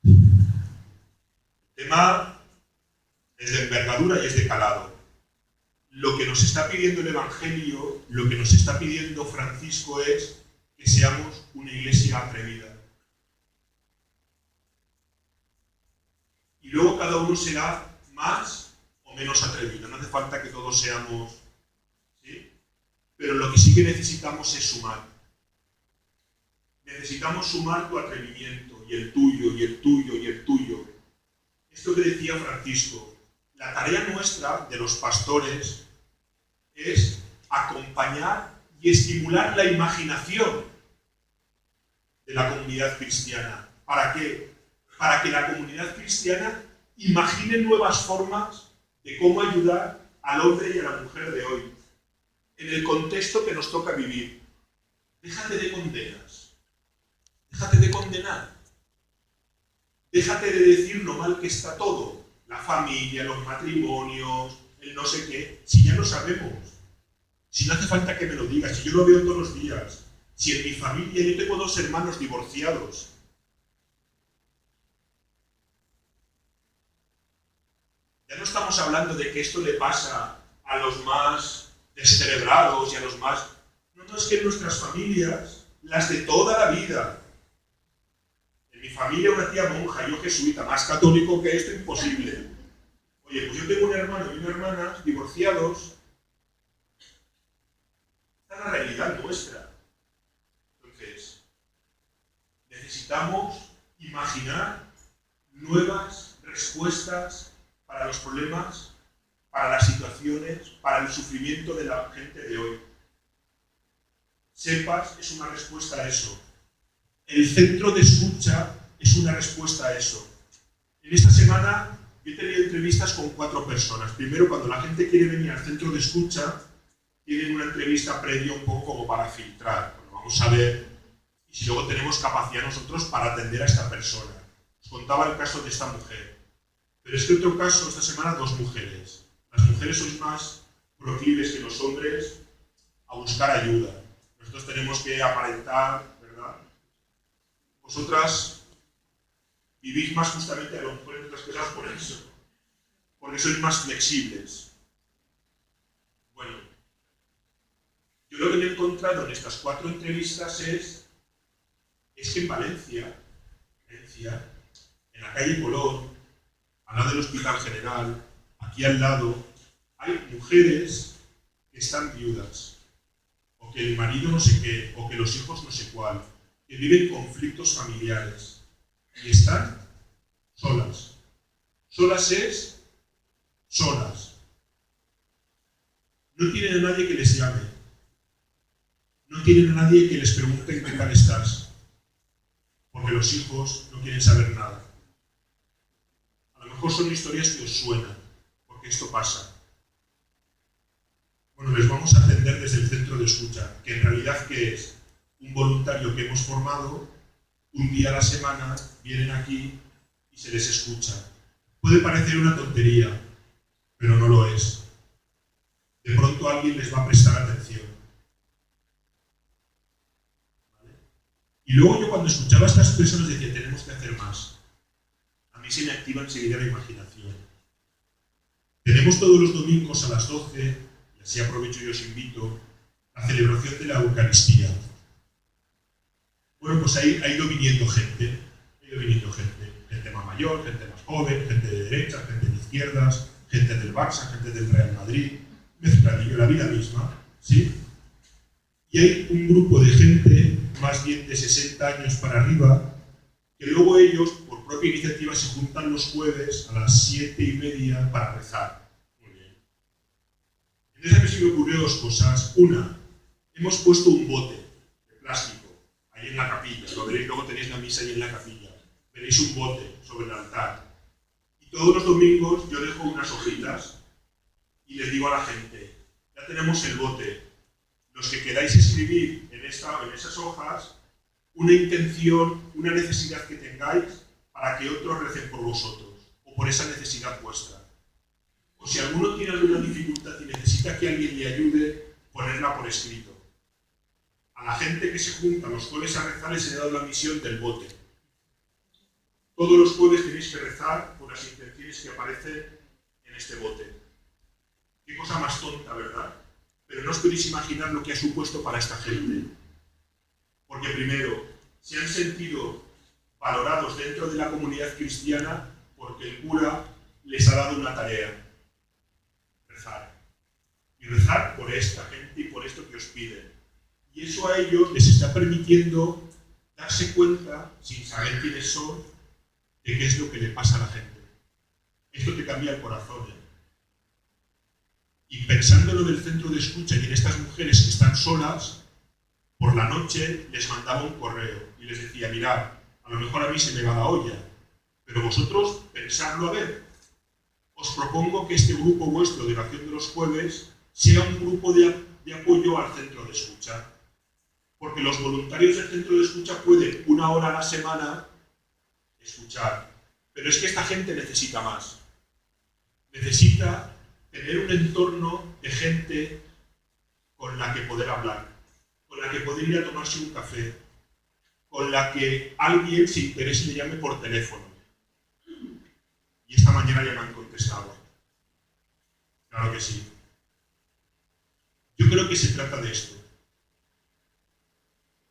El tema es de envergadura y es de calado. Lo que nos está pidiendo el Evangelio, lo que nos está pidiendo Francisco es que seamos una iglesia atrevida. Y luego cada uno será más o menos atrevido. No hace falta que todos seamos, ¿sí? Pero lo que sí que necesitamos es sumar. Necesitamos sumar tu atrevimiento, y el tuyo, y el tuyo, y el tuyo. Esto que decía Francisco, la tarea nuestra, de los pastores, es acompañar y estimular la imaginación de la comunidad cristiana. ¿Para qué? Para que la comunidad cristiana imagine nuevas formas de cómo ayudar al hombre y a la mujer de hoy, en el contexto que nos toca vivir. Déjate de condenas, déjate de condenar, déjate de decir lo mal que está todo, la familia, los matrimonios, el no sé qué, si ya lo sabemos, si no hace falta que me lo digas, si yo lo veo todos los días, si en mi familia yo tengo 2 hermanos divorciados. Ya no estamos hablando de que esto le pasa a los más descerebrados y a los más... No, es que en nuestras familias, las de toda la vida, en mi familia una tía monja, yo jesuita, más católico que esto, imposible. Oye, pues yo tengo un hermano y una hermana divorciados. Esta es la realidad nuestra. Entonces, necesitamos imaginar nuevas respuestas para los problemas, para las situaciones, para el sufrimiento de la gente de hoy. Sepas es una respuesta a eso. El centro de escucha es una respuesta a eso. En esta semana yo he tenido entrevistas con 4 personas. Primero, cuando la gente quiere venir al centro de escucha, tienen una entrevista previa un poco como para filtrar. Bueno, vamos a ver y si luego tenemos capacidad nosotros para atender a esta persona. Os contaba el caso de esta mujer. Pero es que otro caso, esta semana, 2 mujeres. Las mujeres sois más proclives que los hombres a buscar ayuda. Nosotros tenemos que aparentar, ¿verdad? Vosotras vivís más justamente a lo mejor en otras cosas por eso. Porque sois más flexibles. Bueno, Yo lo que me he encontrado en estas 4 entrevistas es que en Valencia, en la calle Colón, al lado del Hospital General, aquí al lado, hay mujeres que están viudas, o que el marido no sé qué, o que los hijos no sé cuál, que viven conflictos familiares y están solas. Solas es solas. No tienen a nadie que les llame. No tienen a nadie que les pregunte qué tal estás. Porque los hijos no quieren saber nada. A lo mejor son historias que os suenan, porque esto pasa. Bueno, les vamos a atender desde el centro de escucha, que en realidad ¿qué es? Un voluntario que hemos formado, un día a la semana vienen aquí y se les escucha. Puede parecer una tontería, pero no lo es. De pronto alguien les va a prestar atención. ¿Vale? Y luego yo cuando escuchaba a estas personas decía, tenemos que hacer más. A mí se me activa enseguida la imaginación. Tenemos todos los domingos a las 12, y así aprovecho y os invito, la celebración de la Eucaristía. Bueno, pues ahí ha ido viniendo gente, gente más mayor, gente más joven, gente de derechas, gente de izquierdas, gente del Barça, gente del Real Madrid, mezcladillo, la vida misma, ¿sí? Y hay un grupo de gente, más bien de 60 años para arriba, que luego ellos, por propia iniciativa, se juntan los jueves a las 7:30 para rezar. Muy bien. Entonces a mí se me ocurrió 2 cosas. Una, hemos puesto un bote de plástico ahí en la capilla, lo veréis, luego tenéis la misa ahí en la capilla. Veréis un bote sobre el altar. Y todos los domingos yo dejo unas hojitas y les digo a la gente, ya tenemos el bote. Los que queráis escribir en esas hojas una intención, una necesidad que tengáis para que otros recen por vosotros o por esa necesidad vuestra. O si alguno tiene alguna dificultad y necesita que alguien le ayude, ponerla por escrito. A la gente que se junta los jueves a rezar les he dado la misión del bote. Todos los jueves tenéis que rezar por las intenciones que aparecen en este bote. Qué cosa más tonta, ¿verdad? Pero no os podéis imaginar lo que ha supuesto para esta gente. Porque primero, se han sentido valorados dentro de la comunidad cristiana porque el cura les ha dado una tarea. Rezar. Y rezar por esta gente y por esto que os piden. Y eso a ellos les está permitiendo darse cuenta, sin saber quiénes son, de qué es lo que le pasa a la gente. Esto te cambia el corazón, ¿eh? Y pensando en lo del centro de escucha y en estas mujeres que están solas, por la noche les mandaba un correo y les decía, mirad, a lo mejor a mí se me va la olla, pero vosotros pensadlo a ver. Os propongo que este grupo vuestro de oración de los jueves sea un grupo de apoyo al centro de escucha. Porque los voluntarios del centro de escucha pueden 1 hora a la semana escuchar. Pero es que esta gente necesita más. Necesita tener un entorno de gente con la que poder hablar, con la que poder ir a tomarse un café, con la que alguien se interese y le llame por teléfono. Y esta mañana ya me han contestado. Claro que sí. Yo creo que se trata de esto.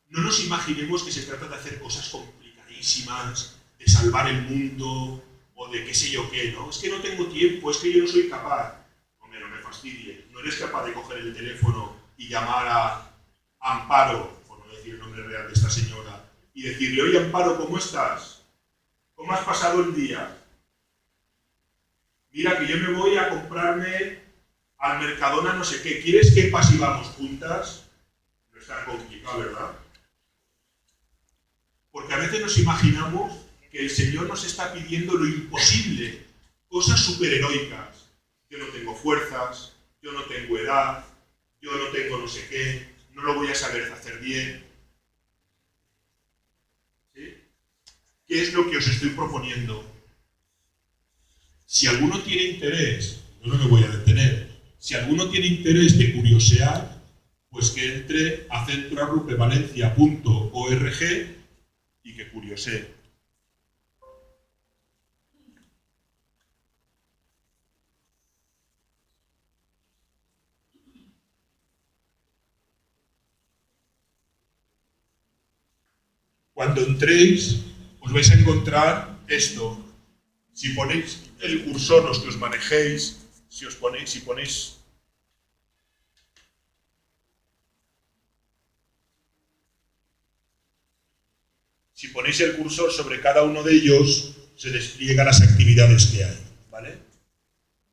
No nos imaginemos que se trata de hacer cosas complicadísimas, de salvar el mundo, o de qué sé yo qué, ¿no? Es que no tengo tiempo, es que yo no soy capaz. Hombre, no me fastidie. No eres capaz de coger el teléfono y llamar a Amparo, por no decir el nombre real de esta señora, y decirle, oye Amparo, ¿cómo estás? ¿Cómo has pasado el día? Mira que yo me voy a comprarme al Mercadona no sé qué. ¿Quieres que pasivamos juntas? No es tan complicado, ¿verdad? Porque a veces nos imaginamos que el Señor nos está pidiendo lo imposible, cosas superheroicas. Yo no tengo fuerzas, yo no tengo edad, yo no tengo no sé qué, no lo voy a saber hacer bien. ¿Sí? ¿Qué es lo que os estoy proponiendo? Si alguno tiene interés, yo no me voy a detener, si alguno tiene interés de curiosear, pues que entre a centroarrupevalencia.org y que curiosee. Cuando entréis, os vais a encontrar esto. Si ponéis el cursor, los que os manejéis, si ponéis el cursor sobre cada uno de ellos, se despliegan las actividades que hay, ¿vale?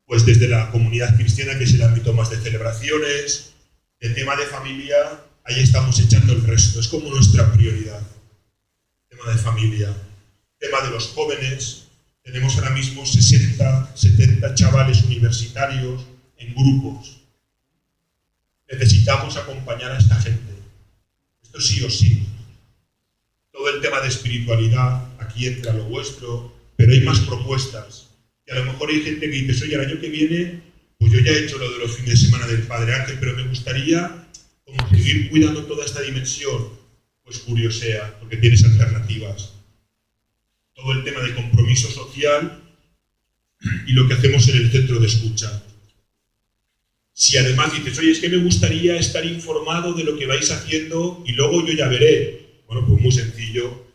Pues desde la comunidad cristiana, que es el ámbito más de celebraciones, el tema de familia, ahí estamos echando el resto, es como nuestra prioridad. Tema de familia, tema de los jóvenes, tenemos ahora mismo 60, 70 chavales universitarios en grupos. Necesitamos acompañar a esta gente. Esto sí o sí. Todo el tema de espiritualidad, aquí entra lo vuestro, pero hay más propuestas. Y a lo mejor hay gente que dice, oye, el año que viene, pues yo ya he hecho lo de los fines de semana del Padre Ángel, pero me gustaría como seguir cuidando toda esta dimensión. Pues curiosea, porque tienes alternativas. Todo el tema de compromiso social y lo que hacemos en el centro de escucha. Si además dices, oye, es que me gustaría estar informado de lo que vais haciendo y luego yo ya veré. Bueno, pues muy sencillo.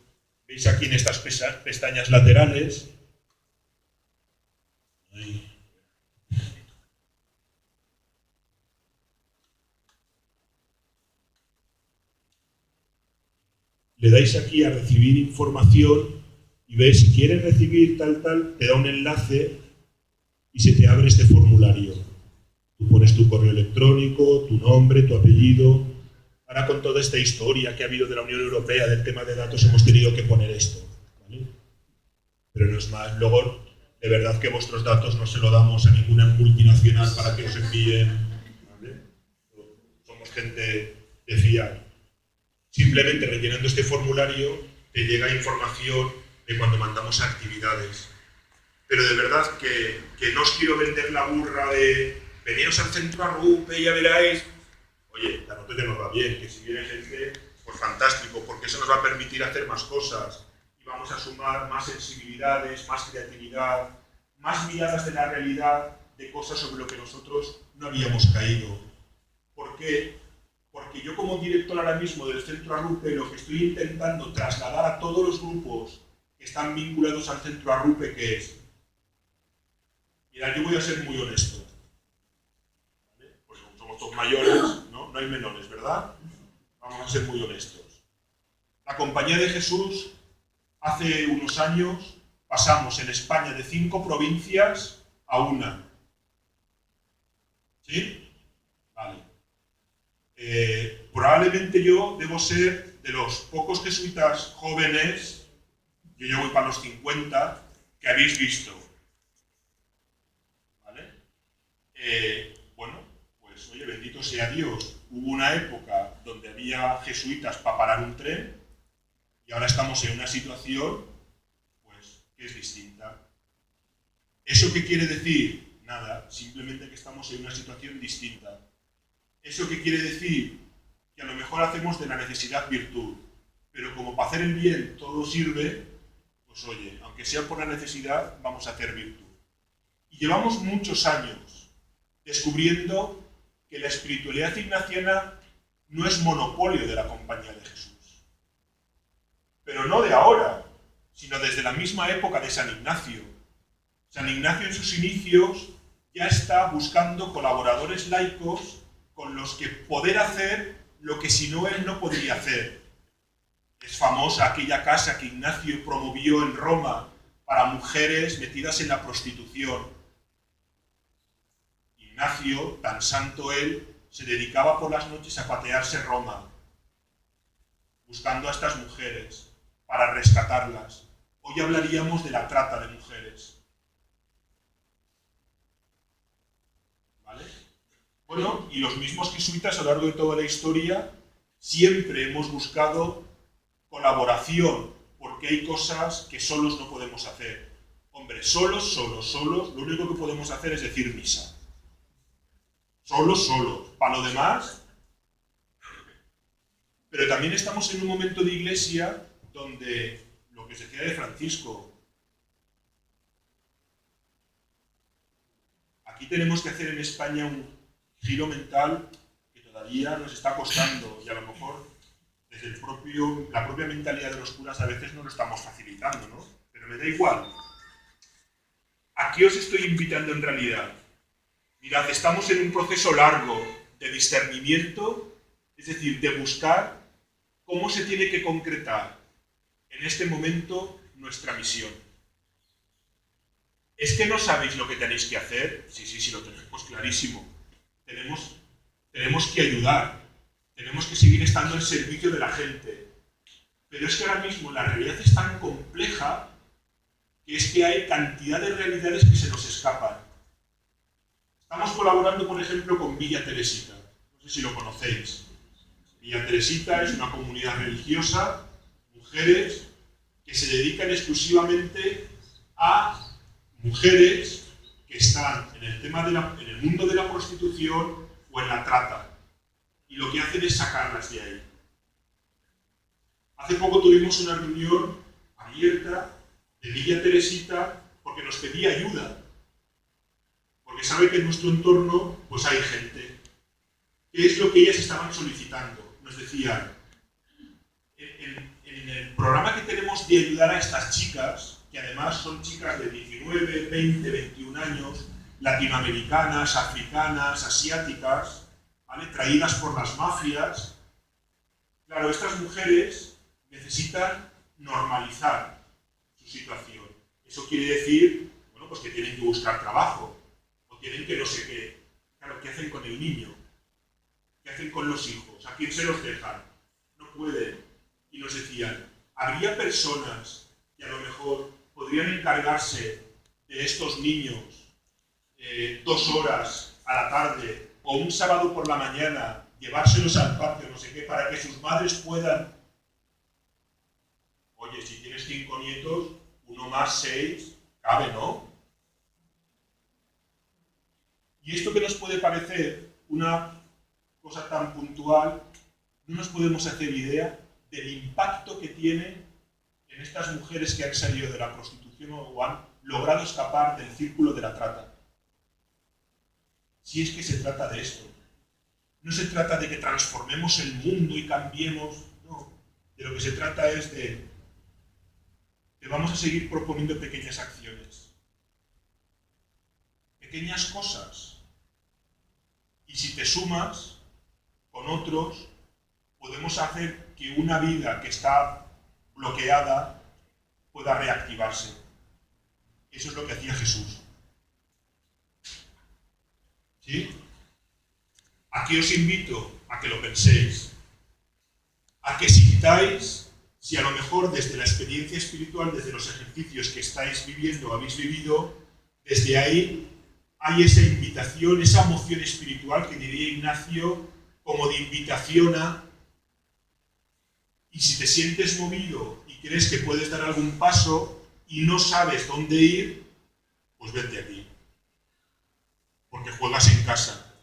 Veis aquí en estas pestañas laterales. Ahí. Le dais aquí a recibir información y veis, si quieres recibir tal, te da un enlace y se te abre este formulario. Tú pones tu correo electrónico, tu nombre, tu apellido. Ahora con toda esta historia que ha habido de la Unión Europea del tema de datos hemos tenido que poner esto, ¿vale? Pero no es más. Luego, de verdad que vuestros datos no se lo damos a ninguna multinacional para que os envíen, ¿vale? Somos gente de fiar. Simplemente rellenando este formulario te llega información de cuando mandamos actividades. Pero de verdad que no os quiero vender la burra de veniros al centro Arrupe y ya veráis. Oye, la nota nos va bien, que si viene gente, pues fantástico, porque eso nos va a permitir hacer más cosas y vamos a sumar más sensibilidades, más creatividad, más miradas de la realidad, de cosas sobre lo que nosotros no habíamos caído. ¿Por qué? Porque yo como director ahora mismo del Centro Arrupe lo que estoy intentando trasladar a todos los grupos que están vinculados al Centro Arrupe, que es, mira, yo voy a ser muy honesto, ¿vale? Pues como somos todos mayores, no hay menores, ¿verdad? Vamos a ser muy honestos. La Compañía de Jesús, hace unos años, pasamos en España de 5 provincias a 1. ¿Sí? Vale. Probablemente yo debo ser de los pocos jesuitas jóvenes, yo ya voy para los 50, que habéis visto. ¿Vale? Bueno, pues oye, bendito sea Dios. Hubo una época donde había jesuitas para parar un tren y ahora estamos en una situación pues que es distinta. ¿Eso qué quiere decir? Nada, simplemente que estamos en una situación distinta. ¿Eso qué quiere decir? Que a lo mejor hacemos de la necesidad virtud, pero como para hacer el bien todo sirve, pues oye, aunque sea por la necesidad, vamos a hacer virtud. Y llevamos muchos años descubriendo que la espiritualidad ignaciana no es monopolio de la Compañía de Jesús. Pero no de ahora, sino desde la misma época de San Ignacio. San Ignacio en sus inicios ya está buscando colaboradores laicos con los que poder hacer lo que si no él no podría hacer. Es famosa aquella casa que Ignacio promovió en Roma para mujeres metidas en la prostitución. Ignacio, tan santo él, se dedicaba por las noches a patearse Roma, buscando a estas mujeres para rescatarlas. Hoy hablaríamos de la trata de mujeres. ¿Vale? Bueno, y los mismos jesuitas a lo largo de toda la historia siempre hemos buscado colaboración, porque hay cosas que solos no podemos hacer. Hombre, solos, lo único que podemos hacer es decir misa. Solos. Para lo demás, pero también estamos en un momento de iglesia donde lo que se decía de Francisco, aquí tenemos que hacer en España un giro mental que todavía nos está costando y a lo mejor desde desde la propia mentalidad de los curas a veces no lo estamos facilitando, ¿no? Pero me da igual. ¿A qué os estoy invitando en realidad? Mirad, estamos en un proceso largo de discernimiento, es decir, de buscar cómo se tiene que concretar en este momento nuestra misión. ¿Es que no sabéis lo que tenéis que hacer? Sí, lo tenemos clarísimo. Tenemos que ayudar, tenemos que seguir estando al servicio de la gente. Pero es que ahora mismo la realidad es tan compleja que es que hay cantidad de realidades que se nos escapan. Estamos colaborando, por ejemplo, con Villa Teresita. No sé si lo conocéis. Villa Teresita es una comunidad religiosa, mujeres, que se dedican exclusivamente a mujeres que están en el mundo de la prostitución o en la trata. Y lo que hacen es sacarlas de ahí. Hace poco tuvimos una reunión abierta de Villa Teresita porque nos pedía ayuda. Porque sabe que en nuestro entorno pues hay gente. ¿Qué es lo que ellas estaban solicitando? Nos decían, en el programa que tenemos de ayudar a estas chicas, que además son chicas de 19, 20, 21 años, latinoamericanas, africanas, asiáticas, ¿vale?, traídas por las mafias. Claro, estas mujeres necesitan normalizar su situación. Eso quiere decir, bueno, pues que tienen que buscar trabajo, o tienen que no sé qué. Claro, ¿qué hacen con el niño? ¿Qué hacen con los hijos? ¿A quién se los dejan? No pueden. Y nos decían, habría personas que a lo mejor podrían encargarse de estos niños 2 horas a la tarde o un sábado por la mañana, llevárselos al parque, no sé qué, para que sus madres puedan. Oye, si tienes 5 nietos, 1 más 6, cabe, ¿no? Y esto que nos puede parecer una cosa tan puntual, no nos podemos hacer idea del impacto que tiene en estas mujeres que han salido de la prostitución o han logrado escapar del círculo de la trata. Si es que se trata de esto. No se trata de que transformemos el mundo y cambiemos, no. De lo que se trata es de que vamos a seguir proponiendo pequeñas acciones. Pequeñas cosas. Y si te sumas con otros, podemos hacer que una vida que está bloqueada pueda reactivarse. Eso es lo que hacía Jesús. ¿Sí? Aquí os invito a que lo penséis, a que sintáis si a lo mejor desde la experiencia espiritual, desde los ejercicios que estáis viviendo, habéis vivido, desde ahí hay esa invitación, esa moción espiritual que diría Ignacio, como de invitación a. Y si te sientes movido y crees que puedes dar algún paso y no sabes dónde ir, pues vente aquí. Porque juegas en casa.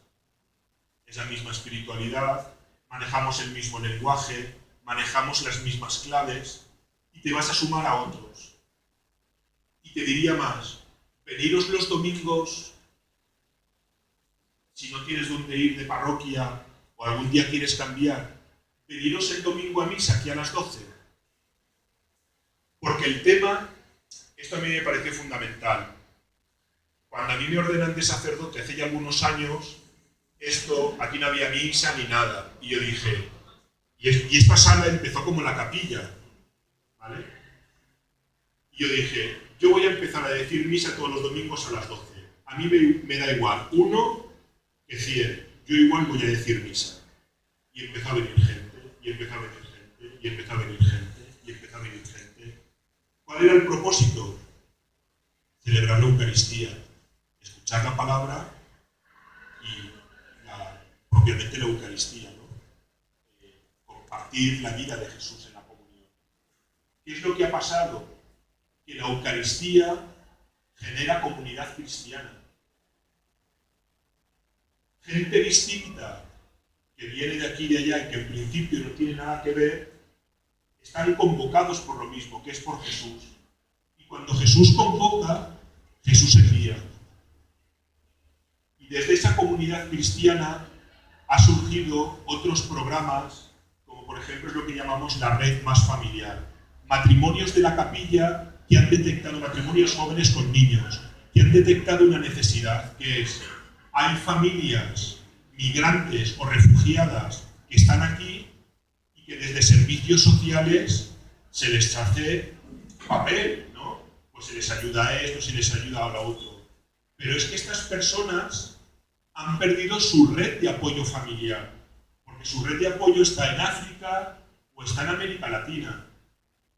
Es la misma espiritualidad, manejamos el mismo lenguaje, manejamos las mismas claves y te vas a sumar a otros. Y te diría más, veniros los domingos, si no tienes dónde ir de parroquia o algún día quieres cambiar, veniros el domingo a misa aquí a las 12. Porque el tema, esto a mí me parece fundamental. Cuando a mí me ordenan de sacerdote hace ya algunos años, aquí no había misa ni nada. Y yo dije, y esta sala empezó como la capilla, ¿vale? Y yo dije, yo voy a empezar a decir misa todos los domingos a las 12. A mí me da igual 1 que 100. Yo igual voy a decir misa. Y empezó a venir gente, y empezó a venir gente, y empezó a venir gente, y empezó a venir gente. ¿Cuál era el propósito? Celebrar la Eucaristía, escuchar la palabra y propiamente la Eucaristía, ¿no? Compartir la vida de Jesús en la comunión. ¿Qué es lo que ha pasado? Que la Eucaristía genera comunidad cristiana. Gente distinta que viene de aquí y de allá y que en principio no tiene nada que ver, están convocados por lo mismo, que es por Jesús. Y cuando Jesús convoca, Jesús envía. Y desde esa comunidad cristiana ha surgido otros programas, como por ejemplo, es lo que llamamos la red más familiar. Matrimonios de la capilla que han detectado, matrimonios jóvenes con niños, que han detectado una necesidad, que es, hay familias migrantes o refugiadas que están aquí y que desde servicios sociales se les hace papel, ¿no? Pues se les ayuda a esto, se les ayuda a lo otro. Pero es que estas personas han perdido su red de apoyo familiar, porque su red de apoyo está en África o está en América Latina.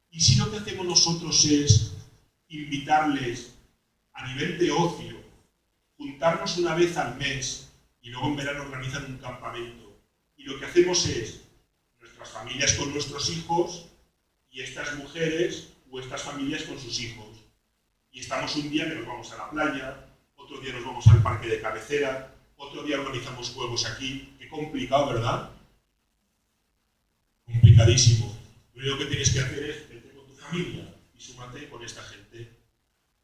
Y si lo que hacemos nosotros es invitarles a nivel de ocio, juntarnos una vez al mes y luego en verano organizan un campamento, y lo que hacemos es nuestras familias con nuestros hijos y estas mujeres o estas familias con sus hijos. Y estamos un día que nos vamos a la playa, otro día nos vamos al parque de cabecera, otro día organizamos juegos aquí. Qué complicado, ¿verdad? Complicadísimo. Lo único que tienes que hacer es vete con tu familia y súmate con esta gente.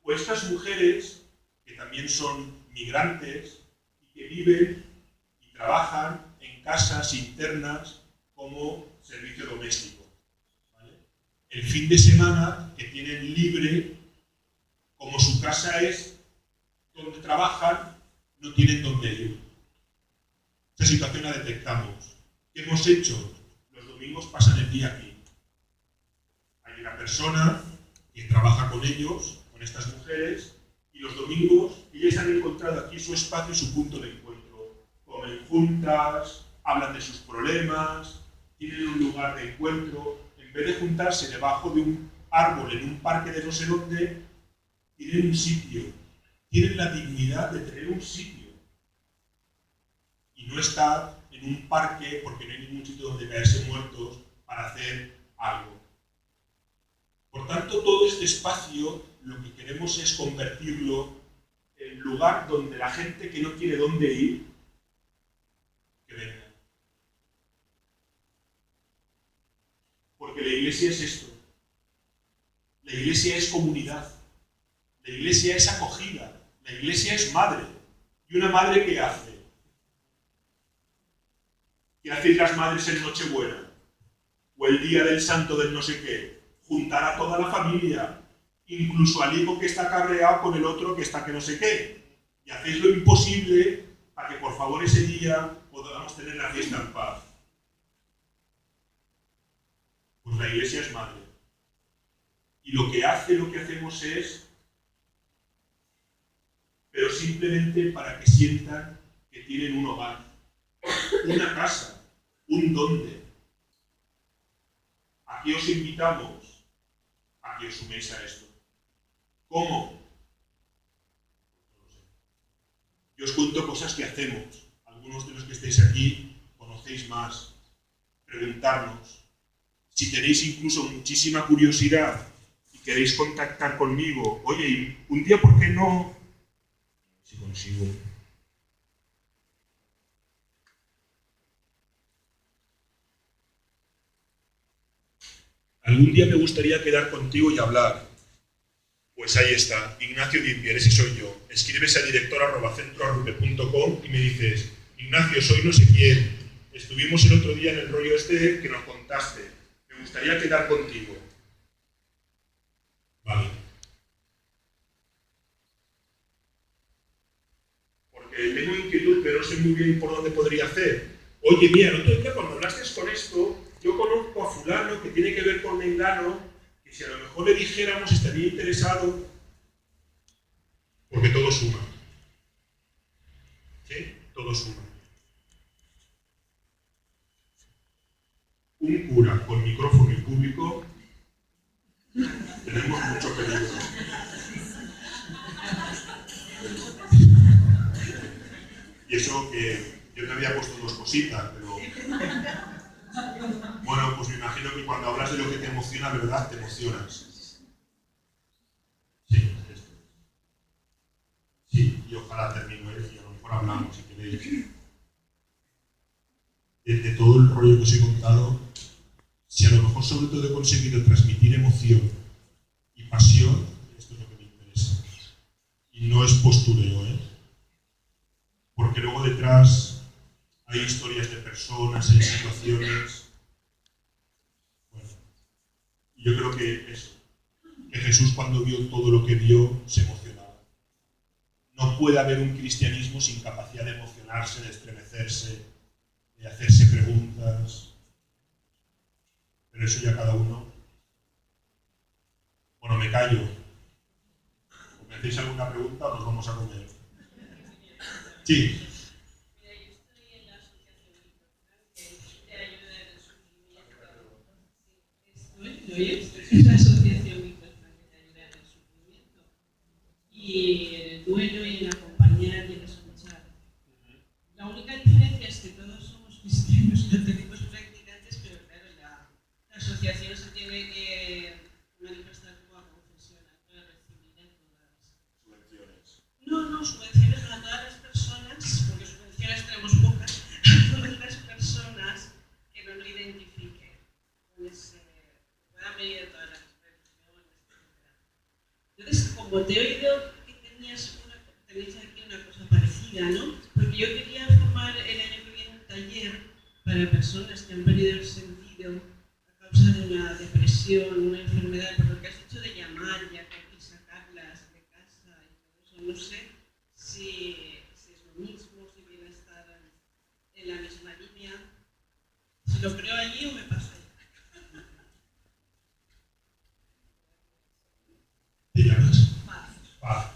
O estas mujeres, que también son migrantes y que viven y trabajan en casas internas como servicio doméstico, ¿vale? El fin de semana que tienen libre, como su casa es donde trabajan, no tienen dónde ir. Esta situación la detectamos. ¿Qué hemos hecho? Los domingos pasan el día aquí. Hay una persona que trabaja con ellos, con estas mujeres, y los domingos ellas han encontrado aquí su espacio y su punto de encuentro. Comen juntas, hablan de sus problemas, tienen un lugar de encuentro. En vez de juntarse debajo de un árbol en un parque de no sé dónde, tienen un sitio. Tienen la dignidad de tener un sitio. Y no estar en un parque porque no hay ningún sitio donde caerse muertos para hacer algo. Por tanto, todo este espacio lo que queremos es convertirlo en lugar donde la gente que no tiene dónde ir, que venga. Porque la iglesia es esto. La iglesia es comunidad. La iglesia es acogida. La iglesia es madre. ¿Y una madre qué hace? ¿Qué hacéis las madres en Nochebuena? O el día del santo del no sé qué. Juntar a toda la familia, incluso al hijo que está cabreado con el otro que está que no sé qué. Y hacéis lo imposible para que por favor ese día podamos tener la fiesta en paz. Pues la iglesia es madre. Y lo que hacemos es, pero simplemente para que sientan que tienen un hogar, una casa, un dónde. Aquí os invitamos a que os suméis a esto. ¿Cómo? No lo sé. Yo os cuento cosas que hacemos. Algunos de los que estáis aquí conocéis más. Preguntarnos. Si tenéis incluso muchísima curiosidad y queréis contactar conmigo, oye, un día, ¿por qué no? Si consigo. Algún día me gustaría quedar contigo y hablar. Pues ahí está, Ignacio Dimbier, ese soy yo. Escribes a director@centroarrupe.com y me dices, Ignacio, soy no sé quién. Estuvimos el otro día en el rollo este que nos contaste. Me gustaría quedar contigo. Vale. Porque tengo inquietud, pero no sé muy bien por dónde podría hacer. Oye, mira, el otro día cuando hablaste con esto, yo conozco a fulano que tiene que ver con mengano, que si a lo mejor le dijéramos estaría interesado, porque todo suma. ¿Sí? Todo suma. Un cura con micrófono y público, tenemos mucho peligro. Y eso que yo te había puesto dos cositas, pero... Bueno, pues me imagino que cuando hablas de lo que te emociona, ¿verdad? Te emocionas. Sí, esto. Sí, y ojalá termine y a lo mejor hablamos, si queréis. De todo el rollo que os he contado, si a lo mejor sobre todo he conseguido transmitir emoción y pasión, esto es lo que me interesa. Y no es postureo, ¿eh? Porque luego detrás hay historias de personas, hay situaciones Y yo creo que eso, que Jesús cuando vio todo lo que vio se emocionaba. No puede haber un cristianismo sin capacidad de emocionarse, de estremecerse, de hacerse preguntas. Pero eso ya cada uno. Bueno, me callo. ¿O me hacéis alguna pregunta o nos vamos a comer? Sí. Mira, yo estoy en la asociación Microfran, que de ayuda en el sufrimiento. Es la asociación Microfran que te ayuda en el sufrimiento. Y en el duelo y en acompañar y en escuchar. La única diferencia es que todos somos cristianos católicos practicantes, pero claro, la asociación se tiene que manifestar como a confesional para recibir en todas las Subvenciones. No, subvenciones no a todas las personas, porque subvenciones tenemos pocas, a todas las personas que no lo identifiquen, puedan venir de todas las religiones, etc. Entonces, como te he oído que tenéis aquí una cosa parecida, ¿no? Porque yo quería formar el año que viene un taller para personas que han perdido el sentido a causa de una depresión, una enfermedad, por lo que has dicho de llamar y sacarlas de casa y todo eso. No sé si es lo mismo, si viene a estar en la misma línea, si lo creo allí o me pasa allí. ¿Te llamas? Paz. Paz.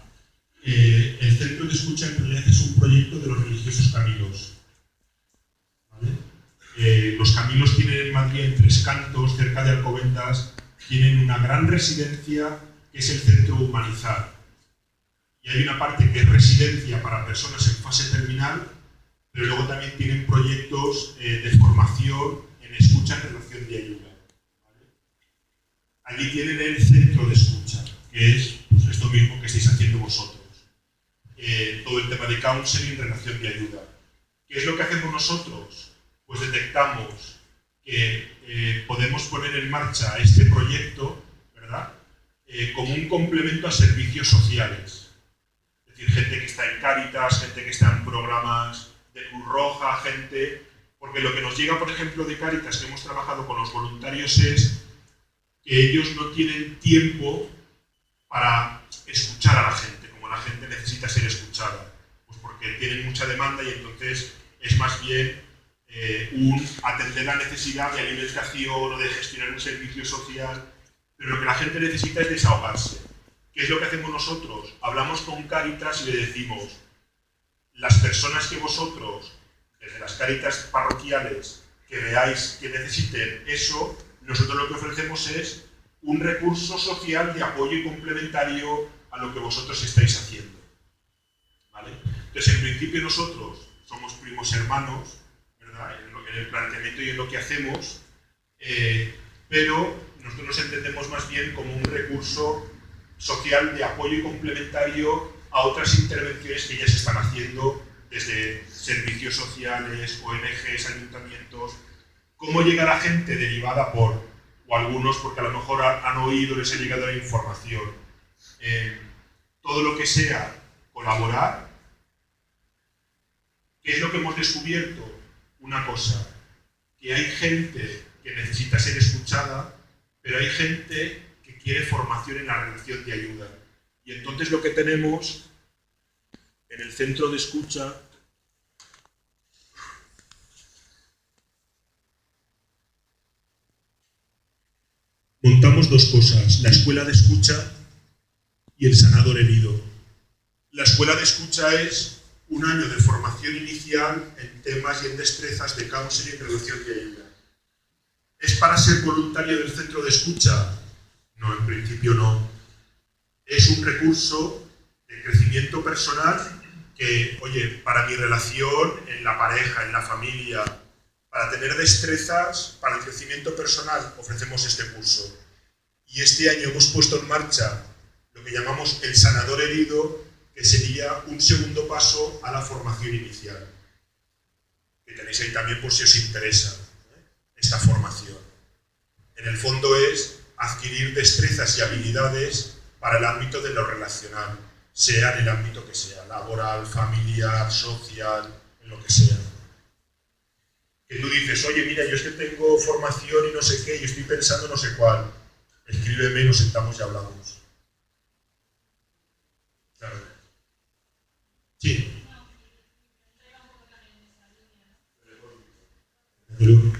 El Centro de Escucha en realidad es un proyecto de los religiosos Camilos. ¿Vale? Los Camilos tienen en Madrid, en Tres Cantos, cerca de Alcobendas, tienen una gran residencia que es el Centro Humanizar. Y hay una parte que es residencia para personas en fase terminal, pero luego también tienen proyectos de formación en escucha en relación de ayuda. ¿Vale? Allí tienen el Centro de Escucha, que es pues, esto mismo que estáis haciendo vosotros. Todo el tema de counseling en relación de ayuda. ¿Qué es lo que hacemos nosotros? Pues detectamos que podemos poner en marcha este proyecto, ¿verdad? Como un complemento a servicios sociales. Es decir, gente que está en Cáritas, gente que está en programas de Cruz Roja, gente... Porque lo que nos llega, por ejemplo, de Cáritas, que hemos trabajado con los voluntarios, es que ellos no tienen tiempo para escuchar a la gente, como la gente necesita ser escuchada. Pues porque tienen mucha demanda y entonces es más bien un atender la necesidad de alimentación o de gestionar un servicio social, pero lo que la gente necesita es desahogarse. ¿Qué es lo que hacemos nosotros? Hablamos con Cáritas y le decimos, las personas que vosotros, desde las Cáritas parroquiales, que veáis que necesiten eso, nosotros lo que ofrecemos es un recurso social de apoyo y complementario a lo que vosotros estáis haciendo. ¿Vale? Entonces, en principio nosotros somos primos hermanos, ¿verdad? En el planteamiento y en lo que hacemos, pero nosotros nos entendemos más bien como un recurso social de apoyo y complementario a otras intervenciones que ya se están haciendo desde servicios sociales, ONGs, ayuntamientos. ¿Cómo llega la gente derivada por, o algunos porque a lo mejor han oído, les ha llegado la información? Todo lo que sea colaborar. ¿Qué es lo que hemos descubierto? Una cosa, que hay gente que necesita ser escuchada, pero hay gente que quiere formación en la relación de ayuda. Y entonces lo que tenemos en el centro de escucha montamos dos cosas, la escuela de escucha y el sanador herido. La escuela de escucha es un año de formación inicial en temas y en destrezas de counseling en relación de ayuda. ¿Es para ser voluntario del centro de escucha? No, en principio no. Es un recurso de crecimiento personal que, oye, para mi relación en la pareja, en la familia, para tener destrezas, para el crecimiento personal, ofrecemos este curso. Y este año hemos puesto en marcha lo que llamamos el sanador herido, que sería un segundo paso a la formación inicial. Que tenéis ahí también por si os interesa esta formación. En el fondo es adquirir destrezas y habilidades para el ámbito de lo relacional, sea en el ámbito que sea, laboral, familiar, social, en lo que sea. Que tú dices, oye, mira, yo es que tengo formación y no sé qué, y estoy pensando no sé cuál. escríbeme y nos sentamos y hablamos. Claro. Sí. Pero,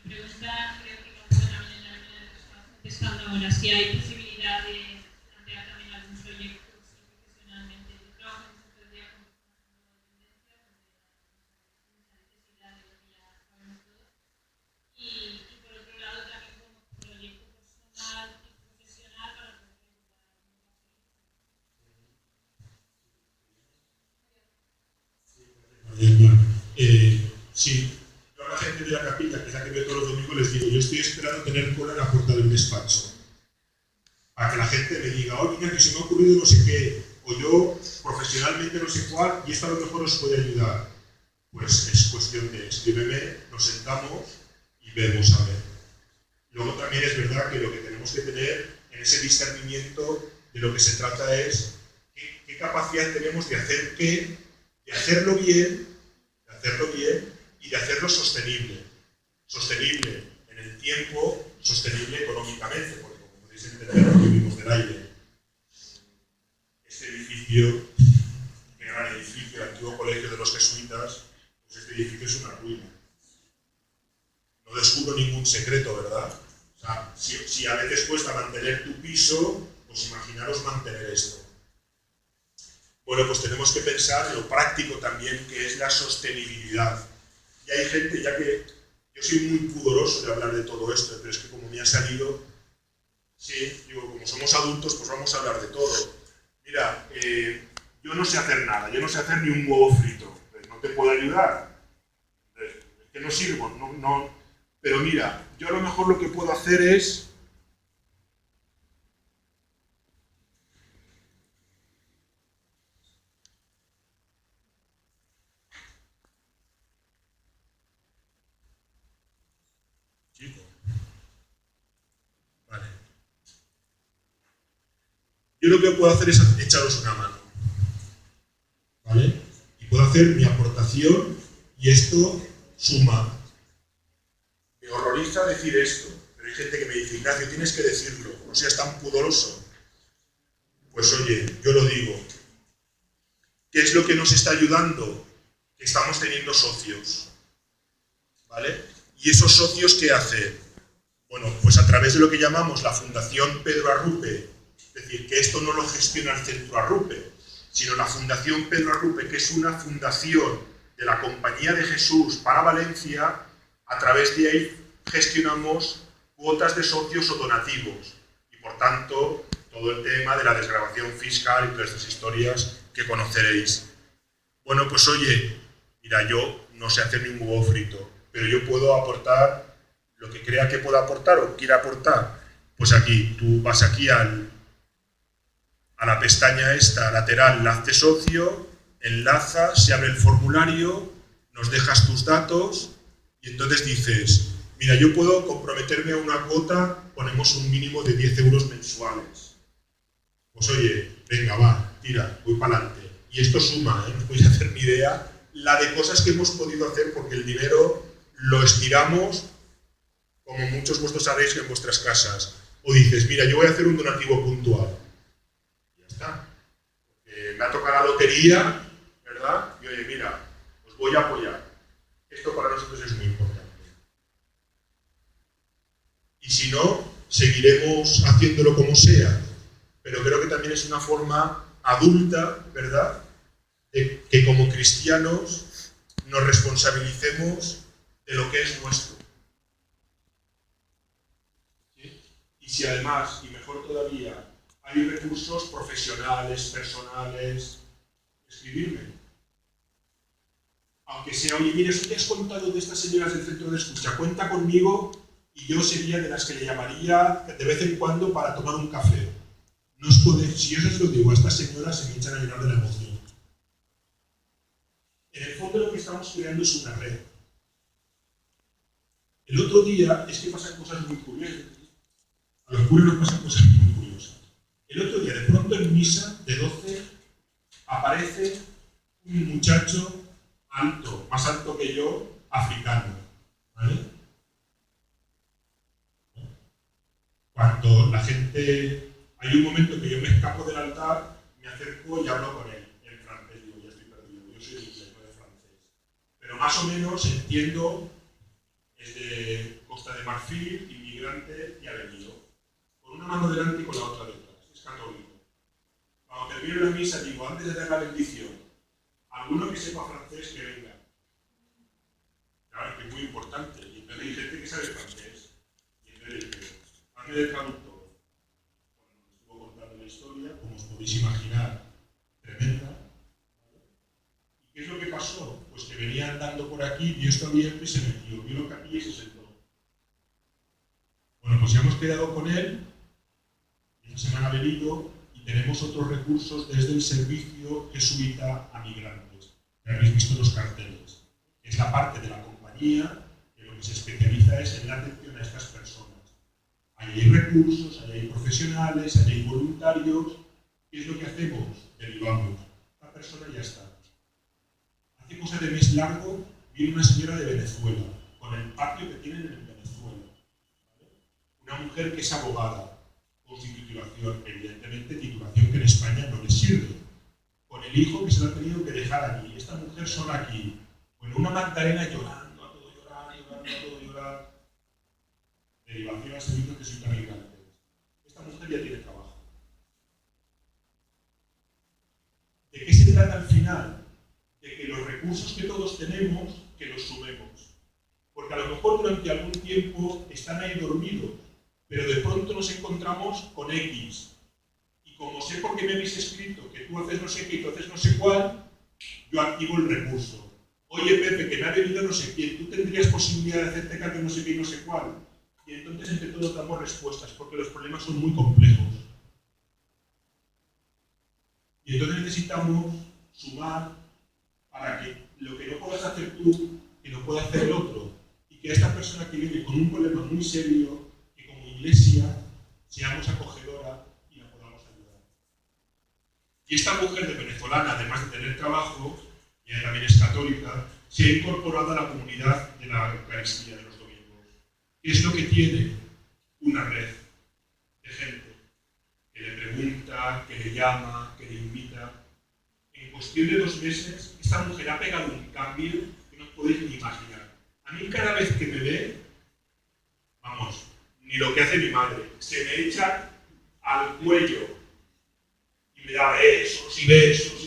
pregunta, creo que no puede también en la línea de lo que estaba contestando ahora, si hay posibilidad de plantear también algún proyecto profesionalmente. Yo trabajo en el centro de día con dependencia, donde hay mucha necesidad de lo que ya sabemos todos. Y por otro lado también como proyecto personal y profesional para poder sí, yo a la gente de la capilla, que es la que veo todos los domingos, les digo, yo estoy esperando tener cola en la puerta del despacho. Para que la gente me diga, oye, mira, que se me ha ocurrido no sé qué, o yo profesionalmente no sé cuál, y esto a lo mejor os puede ayudar. Pues es cuestión de escríbeme, nos sentamos y vemos a ver. Luego también es verdad que lo que tenemos que tener en ese discernimiento de lo que se trata es qué capacidad tenemos de hacer qué, de hacerlo bien y de hacerlo sostenible. Sostenible en el tiempo, sostenible económicamente, porque como podéis entender, vivimos del aire. Este edificio, qué gran edificio, el antiguo colegio de los jesuitas, pues este edificio es una ruina. No descubro ningún secreto, ¿verdad? O sea, si a veces cuesta mantener tu piso, pues imaginaros mantener esto. Bueno, pues tenemos que pensar en lo práctico también, que es la sostenibilidad. Y hay gente, ya que yo soy muy pudoroso de hablar de todo esto, pero es que como me ha salido, sí, digo, como somos adultos, pues vamos a hablar de todo. Mira, yo no sé hacer nada, yo no sé hacer ni un huevo frito, no te puedo ayudar, es que no sirvo, no. Pero mira, yo a lo mejor lo que puedo hacer es... Chico. Vale. Yo lo que puedo hacer es echaros una mano. ¿Vale? Y puedo hacer mi aportación y esto suma. Me horroriza decir esto, pero hay gente que me dice, Ignacio, tienes que decirlo, no seas tan pudoroso. Pues oye, yo lo digo. ¿Qué es lo que nos está ayudando? Que estamos teniendo socios. ¿Vale? ¿Y esos socios qué hacen? Bueno, pues a través de lo que llamamos la Fundación Pedro Arrupe, es decir, que esto no lo gestiona el Centro Arrupe, sino la Fundación Pedro Arrupe, que es una fundación de la Compañía de Jesús para Valencia, a través de ahí gestionamos cuotas de socios o donativos y por tanto todo el tema de la desgravación fiscal y todas estas historias que conoceréis. Bueno, pues oye, mira, yo no sé hacer ningún huevo frito, pero yo puedo aportar lo que crea que pueda aportar o quiera aportar. Pues aquí, tú vas aquí a la pestaña esta lateral, hazte socio, enlazas, se abre el formulario, nos dejas tus datos y entonces dices, mira, yo puedo comprometerme a una cuota, ponemos un mínimo de 10 euros mensuales. Pues oye, venga, va, tira, voy para adelante. Y esto suma, no os podéis hacer ni idea, la de cosas que hemos podido hacer porque el dinero lo estiramos, como muchos vosotros sabréis que en vuestras casas. O dices, mira, yo voy a hacer un donativo puntual. Ya está. Me ha tocado la lotería, ¿verdad? Y oye, mira, os voy a apoyar. Esto para nosotros es muy importante. Y si no, seguiremos haciéndolo como sea. Pero creo que también es una forma adulta, ¿verdad?, de que como cristianos nos responsabilicemos de lo que es nuestro. ¿Sí? Y si además, y mejor todavía, hay recursos profesionales, personales, escribirme. Aunque sea, oye, mira, eso que has contado de estas señoras del centro de escucha, cuenta conmigo y yo sería de las que le llamaría de vez en cuando para tomar un café. No os podéis, si yo os lo digo a estas señoras, se me echan a llorar de la emoción. En el fondo lo que estamos creando es una red. El otro día es que pasan cosas muy curiosas. A los curas nos pasan cosas muy curiosas. El otro día, de pronto en misa, de 12, aparece un muchacho alto, más alto que yo, africano. ¿Vale? cuando la gente, hay un momento que yo me escapo del altar, me acerco y hablo con él, en francés, digo, ya estoy perdido, yo soy de inglés, no de francés. Pero más o menos entiendo, es de Costa de Marfil, inmigrante y ha venido, con una mano delante y con la otra detrás, es católico. Cuando termino la misa digo, antes de dar la bendición, alguno que sepa francés que venga. Claro, que es muy importante, y entonces hay gente que sabe francés, y entonces dice, hazme del traductor. Bueno, me estuvo contando la historia, como os podéis imaginar, tremenda. ¿Vale? ¿Y qué es lo que pasó? Pues que venía andando por aquí, vio esto abierto y se metió, vio lo que había y se sentó. Bueno, pues ya hemos quedado con él, esta semana ha venido, y tenemos otros recursos desde el servicio jesuita a migrantes, que habéis visto los carteles. Es la parte de la compañía que lo que se especializa es en la atención a estas personas. Ahí hay recursos, ahí hay profesionales, ahí hay voluntarios. ¿Qué es lo que hacemos? Derivamos. La persona ya está. Hace cosa de mes largo viene una señora de Venezuela, con el patio que tienen en Venezuela. ¿Vale? Una mujer que es abogada, con su titulación, evidentemente titulación que en España no le sirve. Con el hijo que se lo ha tenido que dejar aquí, esta mujer sola aquí. Bueno, una Magdalena llorando, a todo llorar, llorando, a todo llorar. Derivación a servicios que soy migrantes. Esta mujer ya tiene trabajo. ¿De qué se trata al final? De que los recursos que todos tenemos, que los sumemos. Porque a lo mejor durante algún tiempo están ahí dormidos, pero de pronto nos encontramos con X. Y como sé por qué me habéis escrito que tú haces no sé qué y tú haces no sé cuál, yo activo el recurso. Oye, Pepe, que me ha venido no sé quién, tú tendrías posibilidad de hacerte cargo de no sé qué y no sé cuál. Y entonces entre todos damos respuestas, porque los problemas son muy complejos. Y entonces necesitamos sumar para que lo que no puedas hacer tú, que lo pueda hacer el otro. Y que esta persona que viene con un problema muy serio, que como iglesia seamos acogedora y la podamos ayudar. Y esta mujer de venezolana, además de tener trabajo, y ella también es católica, se ha incorporado a la comunidad de la Eucaristía de los domingos. ¿Qué es lo que tiene? Una red de gente que le pregunta, que le llama, que le invita. En cuestión de 2 meses, esta mujer ha pegado un cambio que no os podéis ni imaginar. A mí cada vez que me ve, vamos, ni lo que hace mi madre, se me echa al cuello y me da besos y besos